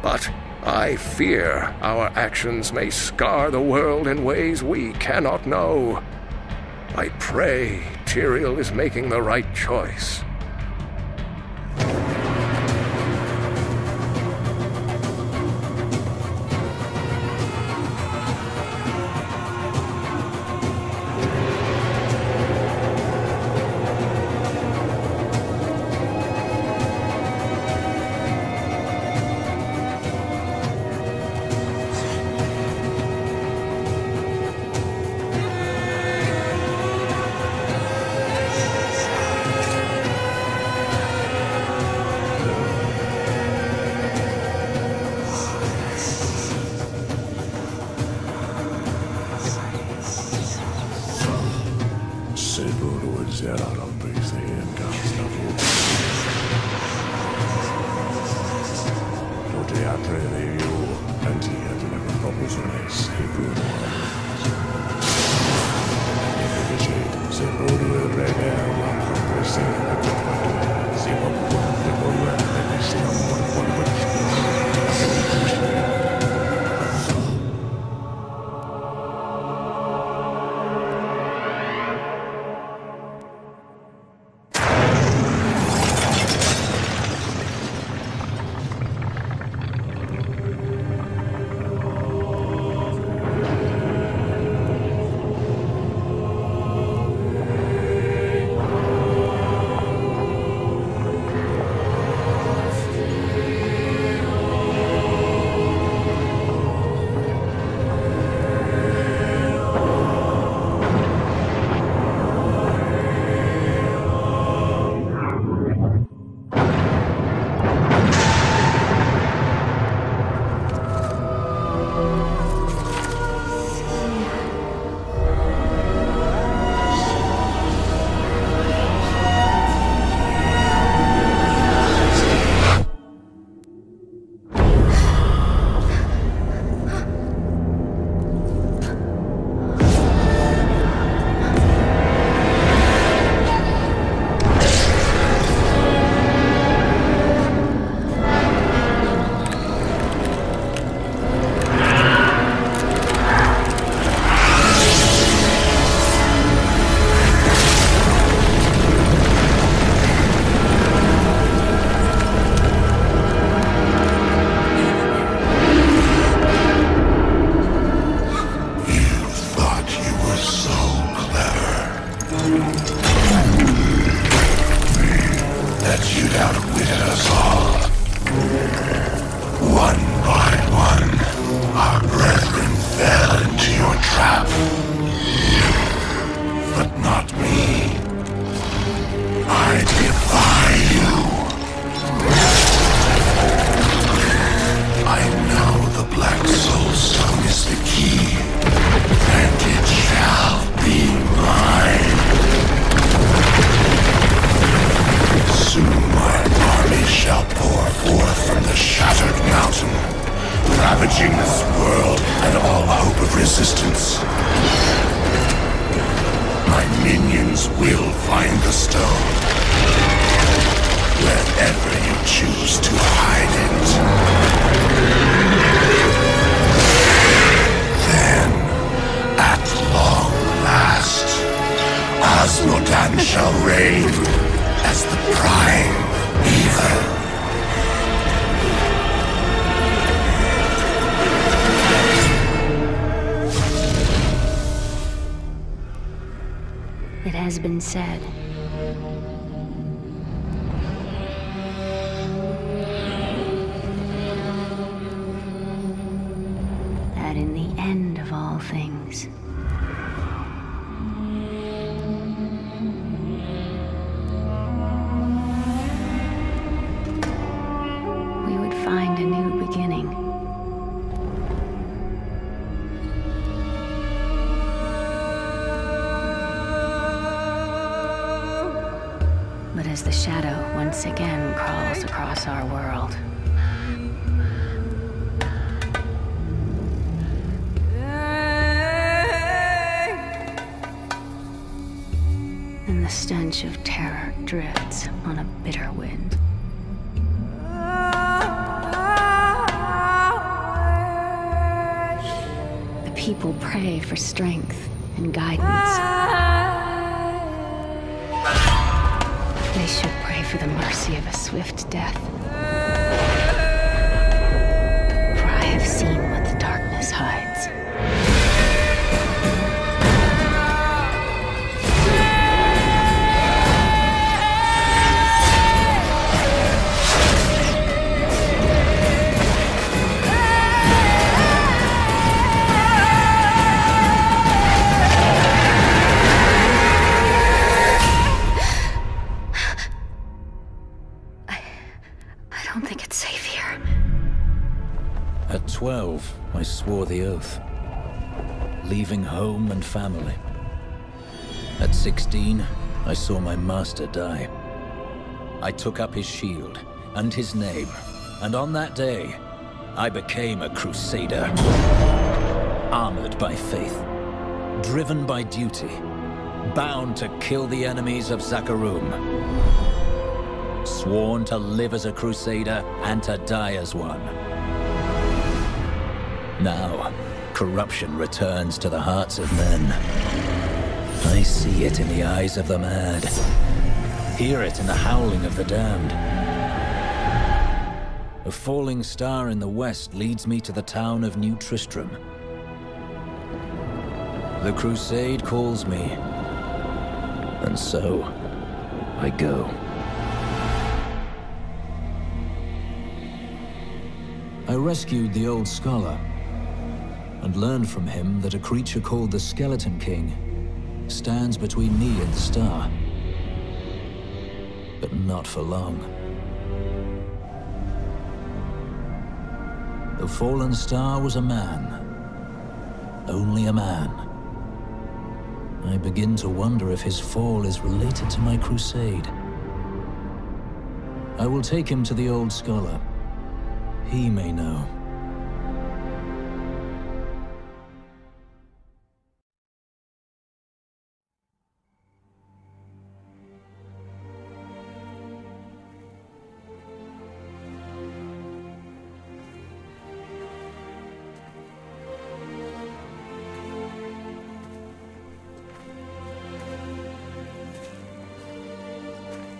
But I fear our actions may scar the world in ways we cannot know. I pray Tyrael is making the right choice. resistance. My minions will find the stone. Wherever you choose to hide it. Then, at long last, Osmodan shall reign as the prime evil. It has been said. That in the end of all things, we would find a new beginning. But as the shadow once again crawls across our world, and the stench of terror drifts on a bitter wind, the people pray for strength and guidance. They should pray for the mercy of a swift death. For I have seen what the darkness hides. I don't think it's safe here. At 12, I swore the oath, leaving home and family. At 16, I saw my master die. I took up his shield and his name, and on that day, I became a crusader. Armored by faith, driven by duty, bound to kill the enemies of Zakarum. Sworn to live as a crusader and to die as one. Now, corruption returns to the hearts of men. I see it in the eyes of the mad. Hear it in the howling of the damned. A falling star in the west leads me to the town of New Tristram. The crusade calls me, and so I go. I rescued the old scholar, and learned from him that a creature called the Skeleton King stands between me and the star. But not for long. The fallen star was a man. Only a man. I begin to wonder if his fall is related to my crusade. I will take him to the old scholar. He may know.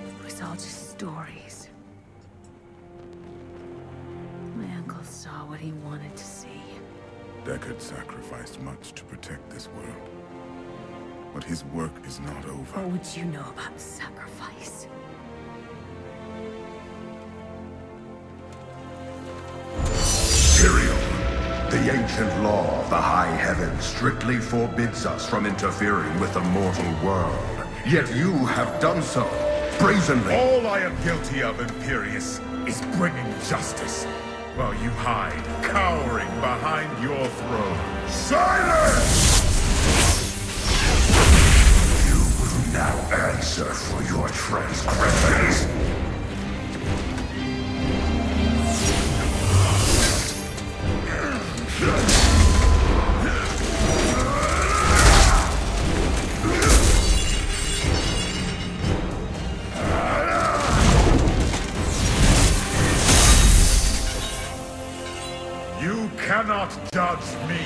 It was all just stories. My uncle saw what he wanted to see. Deckard sacrificed much to protect this world. But his work is not over. What would you know about sacrifice? Tyrael, the ancient law of the high heavens strictly forbids us from interfering with the mortal world. Yet you have done so, brazenly. All I am guilty of, Imperius, is bringing justice, while you hide, cowering behind your throne. Silence! You will now answer for your transgressions. judge me.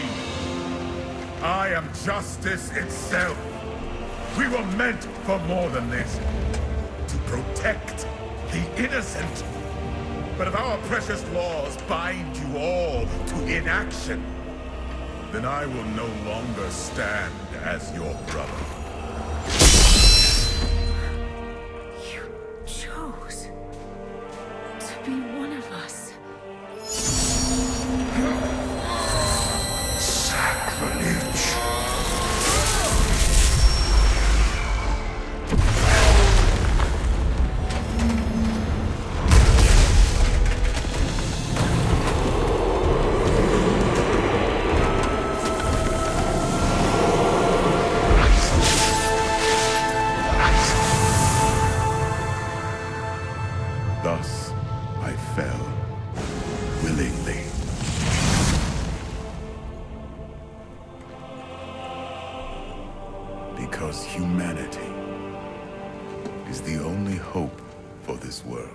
I am justice itself. We were meant for more than this. To protect the innocent. But if our precious laws bind you all to inaction, then I will no longer stand as your brother. You chose to be one of us. Sacrilege. Thus, I fell, willingly. Because humanity is the only hope for this world.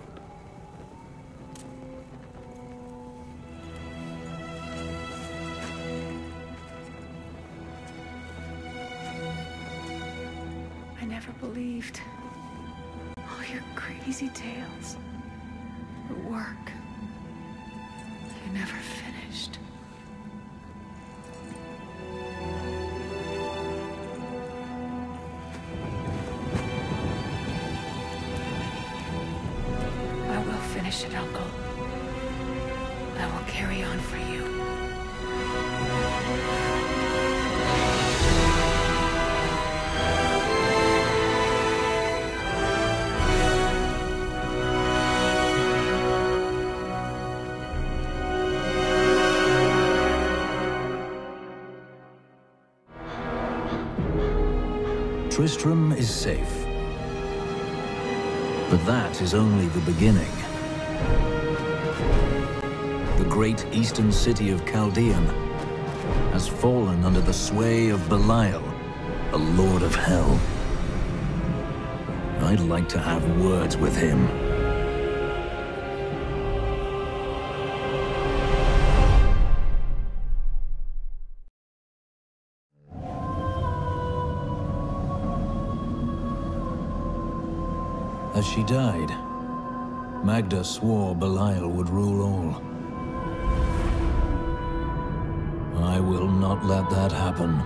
I never believed all your crazy tales. Your work. You never finished. I will finish it, Uncle. I will carry on for you. Tristram is safe. But that is only the beginning. The great eastern city of Chaldean has fallen under the sway of Belial, the Lord of Hell. I'd like to have words with him. As she died, Magda swore Belial would rule all. I will not let that happen.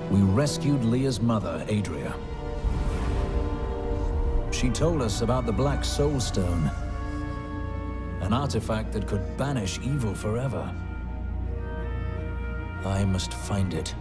We rescued Leah's mother, Adria. She told us about the Black Soul Stone, an artifact that could banish evil forever. I must find it.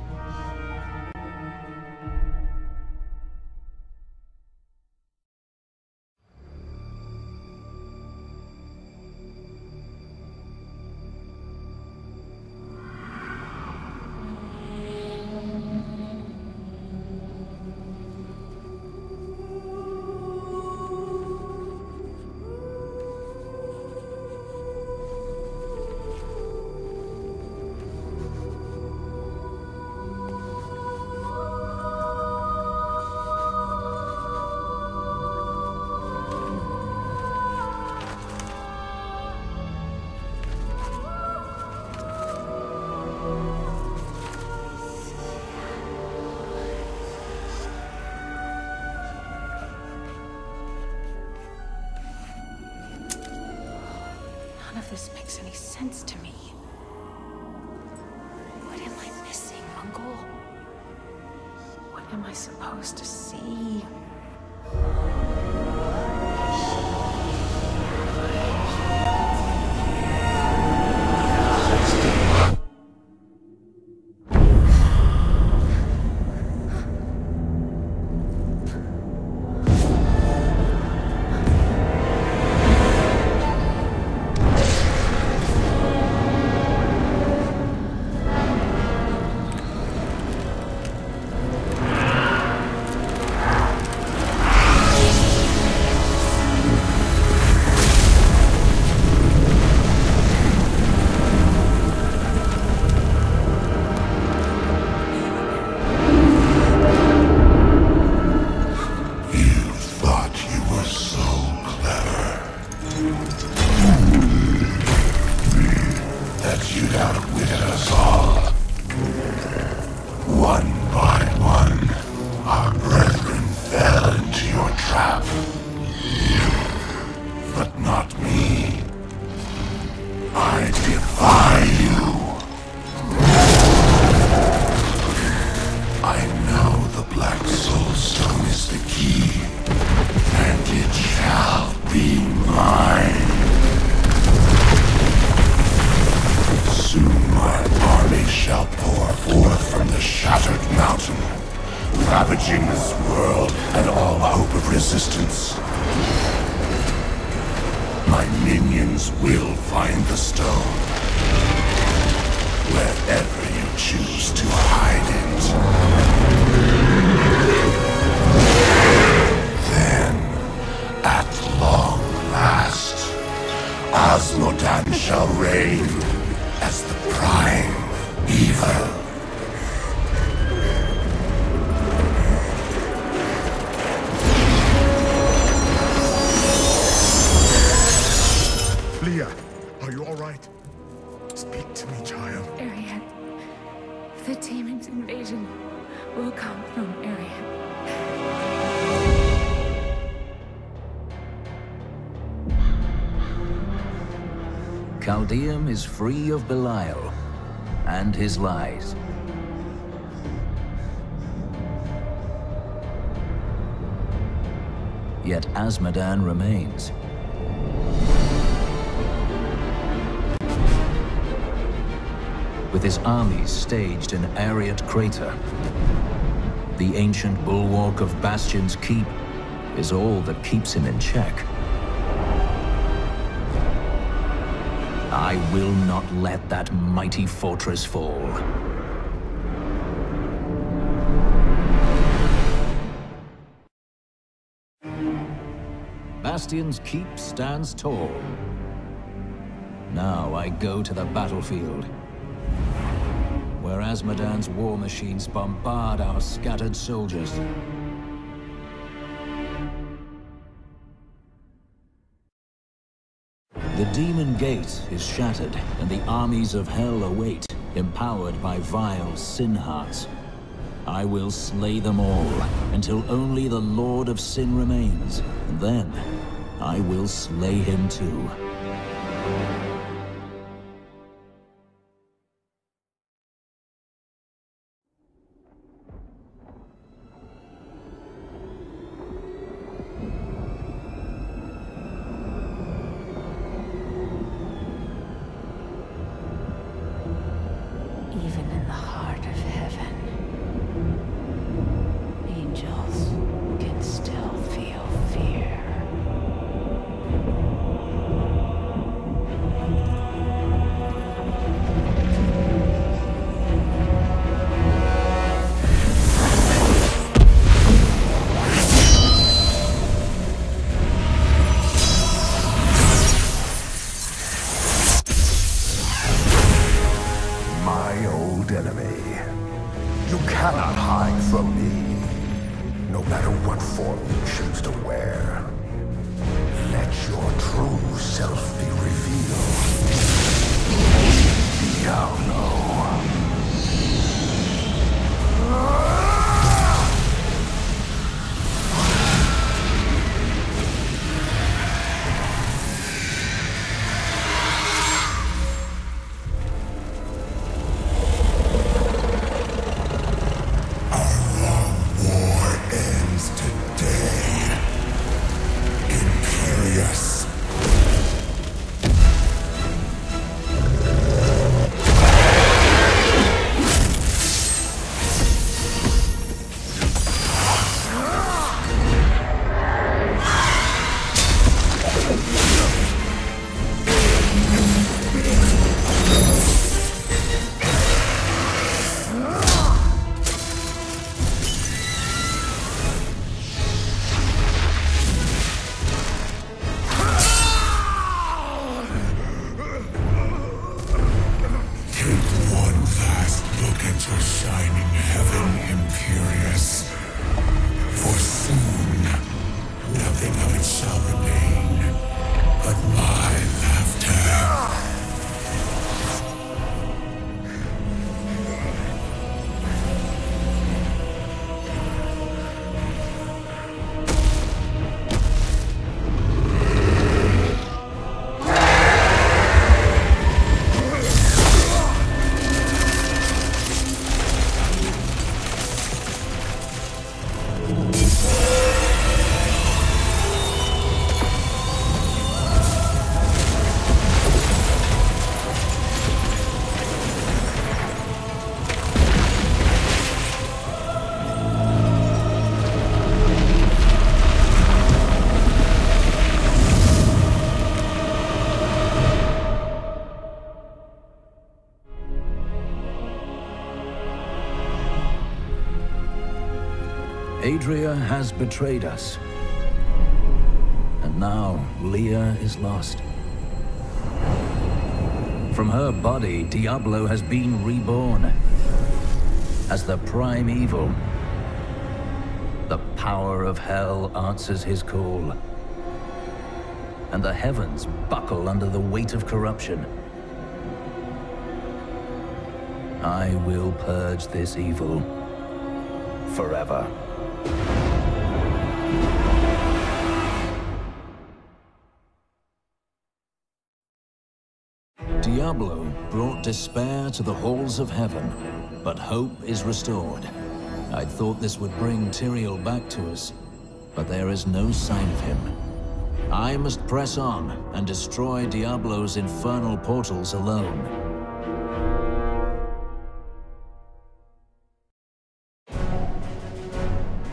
None of this makes any sense to me. What am I missing, Uncle? What am I supposed to see? the key, and it shall be mine. Soon my army shall pour forth from the shattered mountain, ravaging this world and all hope of resistance. My minions will find the stone, wherever you choose to hide it. Then, at long last, Osmodan shall reign as the prime evil. Leah, are you all right? Speak to me, child. Arian. The demon's invasion will come from Arian. Chaldeum is free of Belial and his lies. Yet Azmodan remains. With his armies staged in Ariat Crater, the ancient bulwark of Bastion's Keep is all that keeps him in check. I will not let that mighty fortress fall. Bastion's Keep stands tall. Now I go to the battlefield, where Azmodan's war machines bombard our scattered soldiers. The Demon Gate is shattered, and the armies of Hell await, empowered by vile sin hearts. I will slay them all, until only the Lord of Sin remains, and then I will slay him too. Even in the heart of heaven, angels can still feel fear. My old enemy. You cannot hide from me, no matter what form you choose to wear. Let your true self be revealed. Diablo. War ends today. Imperious. Adria has betrayed us. And now, Leah is lost. From her body, Diablo has been reborn as the prime evil. The power of hell answers his call, and the heavens buckle under the weight of corruption. I will purge this evil forever. Diablo brought despair to the halls of heaven, but hope is restored. I'd thought this would bring Tyrael back to us, but there is no sign of him. I must press on and destroy Diablo's infernal portals alone.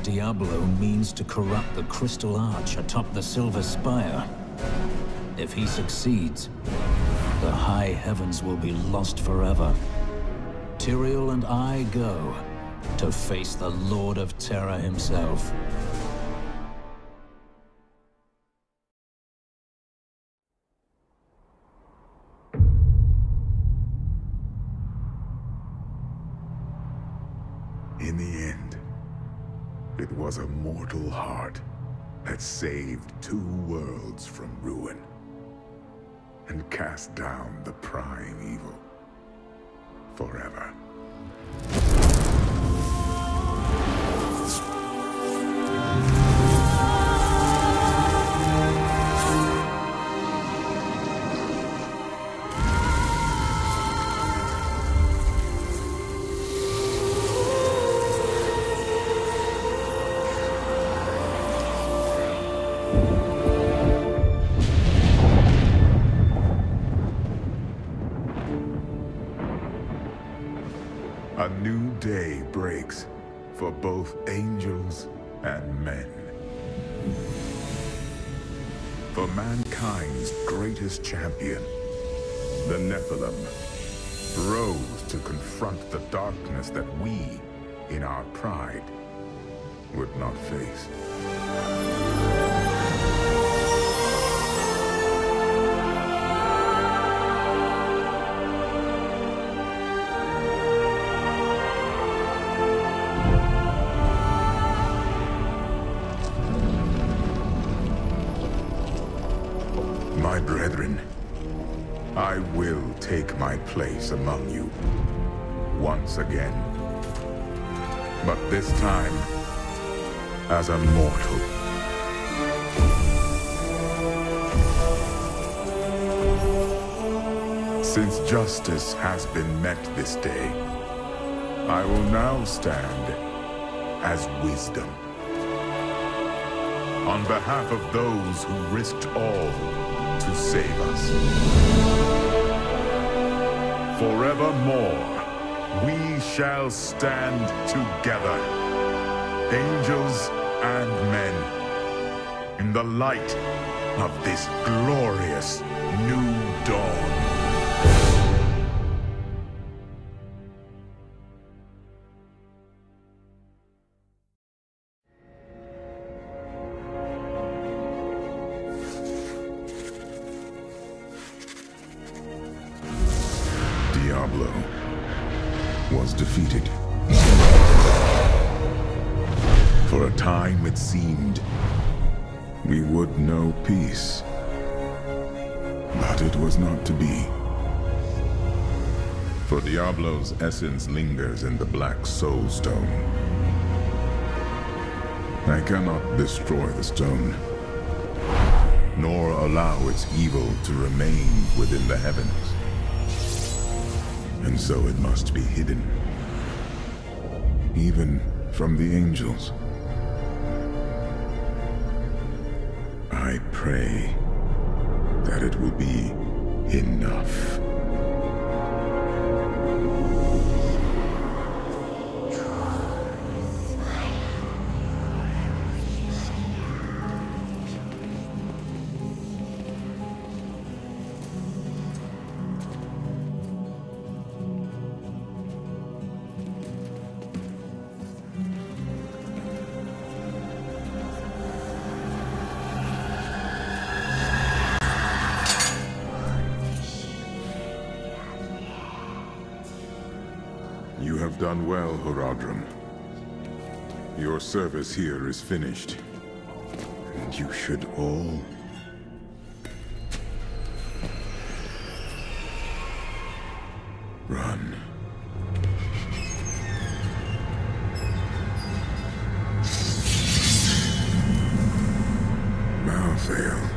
Diablo means to corrupt the crystal arch atop the silver spire. If he succeeds, the high heavens will be lost forever. Tyrael and I go to face the Lord of Terror himself. In the end, it was a mortal heart that saved 2 worlds from ruin and cast down the prime evil forever. A new day breaks for both angels and men. For mankind's greatest champion, the Nephilim, rose to confront the darkness that we, in our pride, would not face. My brethren, I will take my place among you once again, but this time as a mortal. Since justice has been met this day, I will now stand as wisdom. On behalf of those who risked all to save us. Forevermore, we shall stand together, angels and men, in the light of this glorious new dawn. Diablo was defeated. For a time it seemed we would know peace, but it was not to be. For Diablo's essence lingers in the Black Soul Stone. I cannot destroy the stone, nor allow its evil to remain within the heavens. And so it must be hidden, even from the angels. I pray that it will be enough. Done well, Horadrim. Your service here is finished. And you should all... run. Malthael.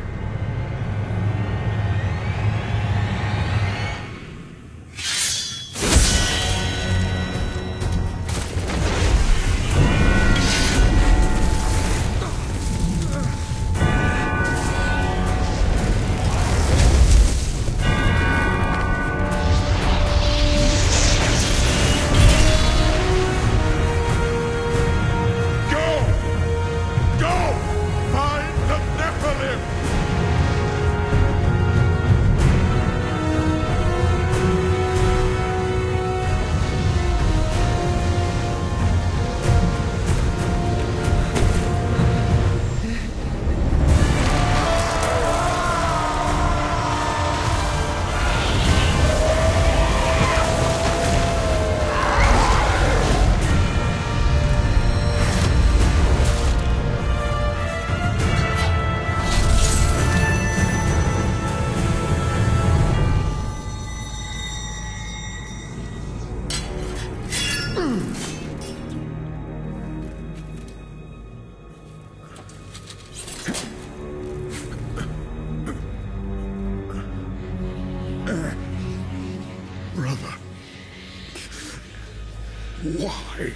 Brother. Why?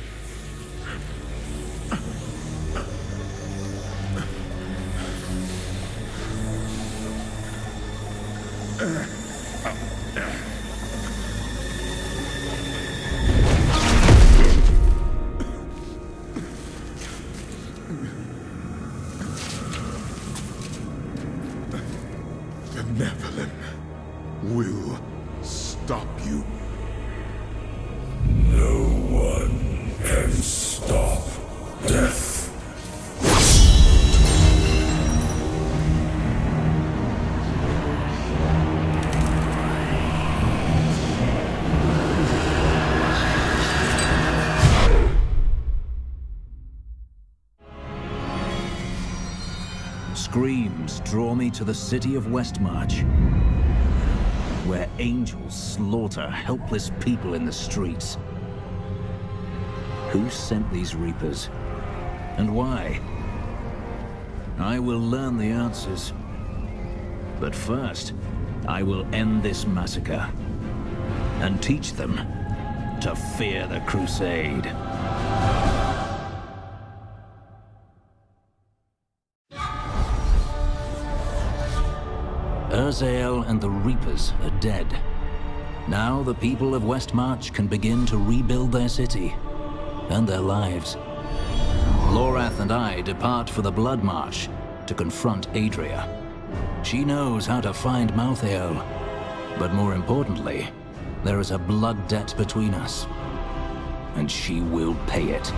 The Nephilim will stop you. No one can stop death. Screams draw me to the city of Westmarch, where angels slaughter helpless people in the streets. Who sent these reapers? And why? I will learn the answers. But first, I will end this massacre and teach them to fear the Crusade. Urzael and the Reapers are dead. Now the people of Westmarch can begin to rebuild their city and their lives. Lorath and I depart for the Blood March to confront Adria. She knows how to find Malthael, but more importantly, there is a blood debt between us, and she will pay it.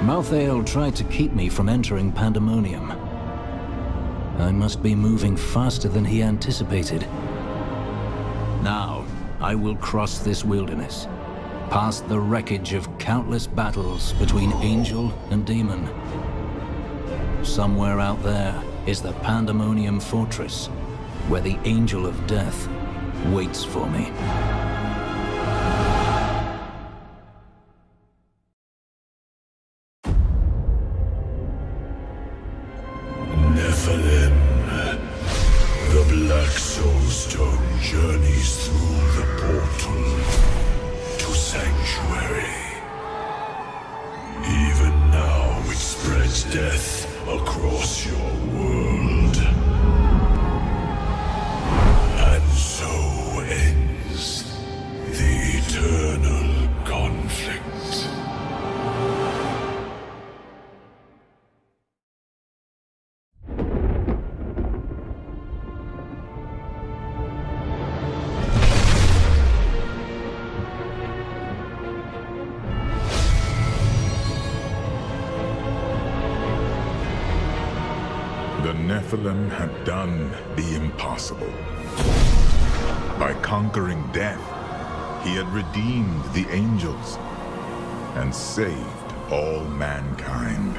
Malthael tried to keep me from entering Pandemonium. I must be moving faster than he anticipated. Now, I will cross this wilderness, past the wreckage of countless battles between angel and demon. Somewhere out there is the Pandemonium Fortress, where the Angel of Death waits for me. Nephilim. The Black Soulstone journeys through the portal to Sanctuary. Even now it spreads death across your world. And so ends the eternal conflict. Nephilim had done the impossible. By conquering death, he had redeemed the angels and saved all mankind.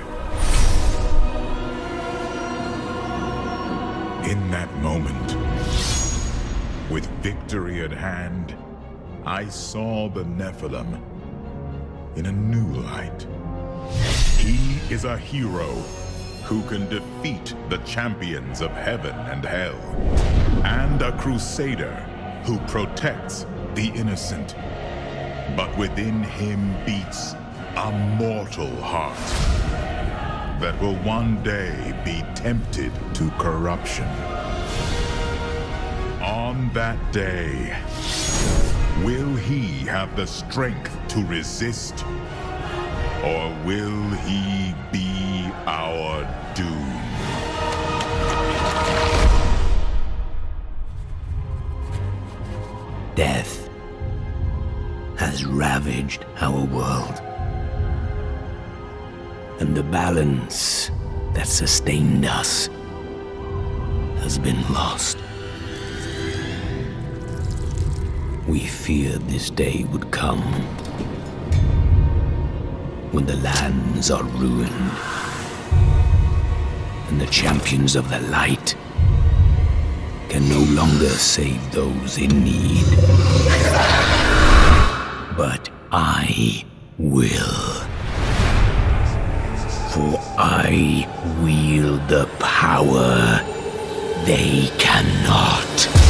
In that moment, with victory at hand, I saw the Nephilim in a new light. He is a hero who can defeat the champions of heaven and hell, and a crusader who protects the innocent. But within him beats a mortal heart that will one day be tempted to corruption. On that day, will he have the strength to resist, or will he be our doom? Death has ravaged our world, and the balance that sustained us has been lost. We feared this day would come, when the lands are ruined, and the champions of the light can no longer save those in need. But I will. For I wield the power they cannot.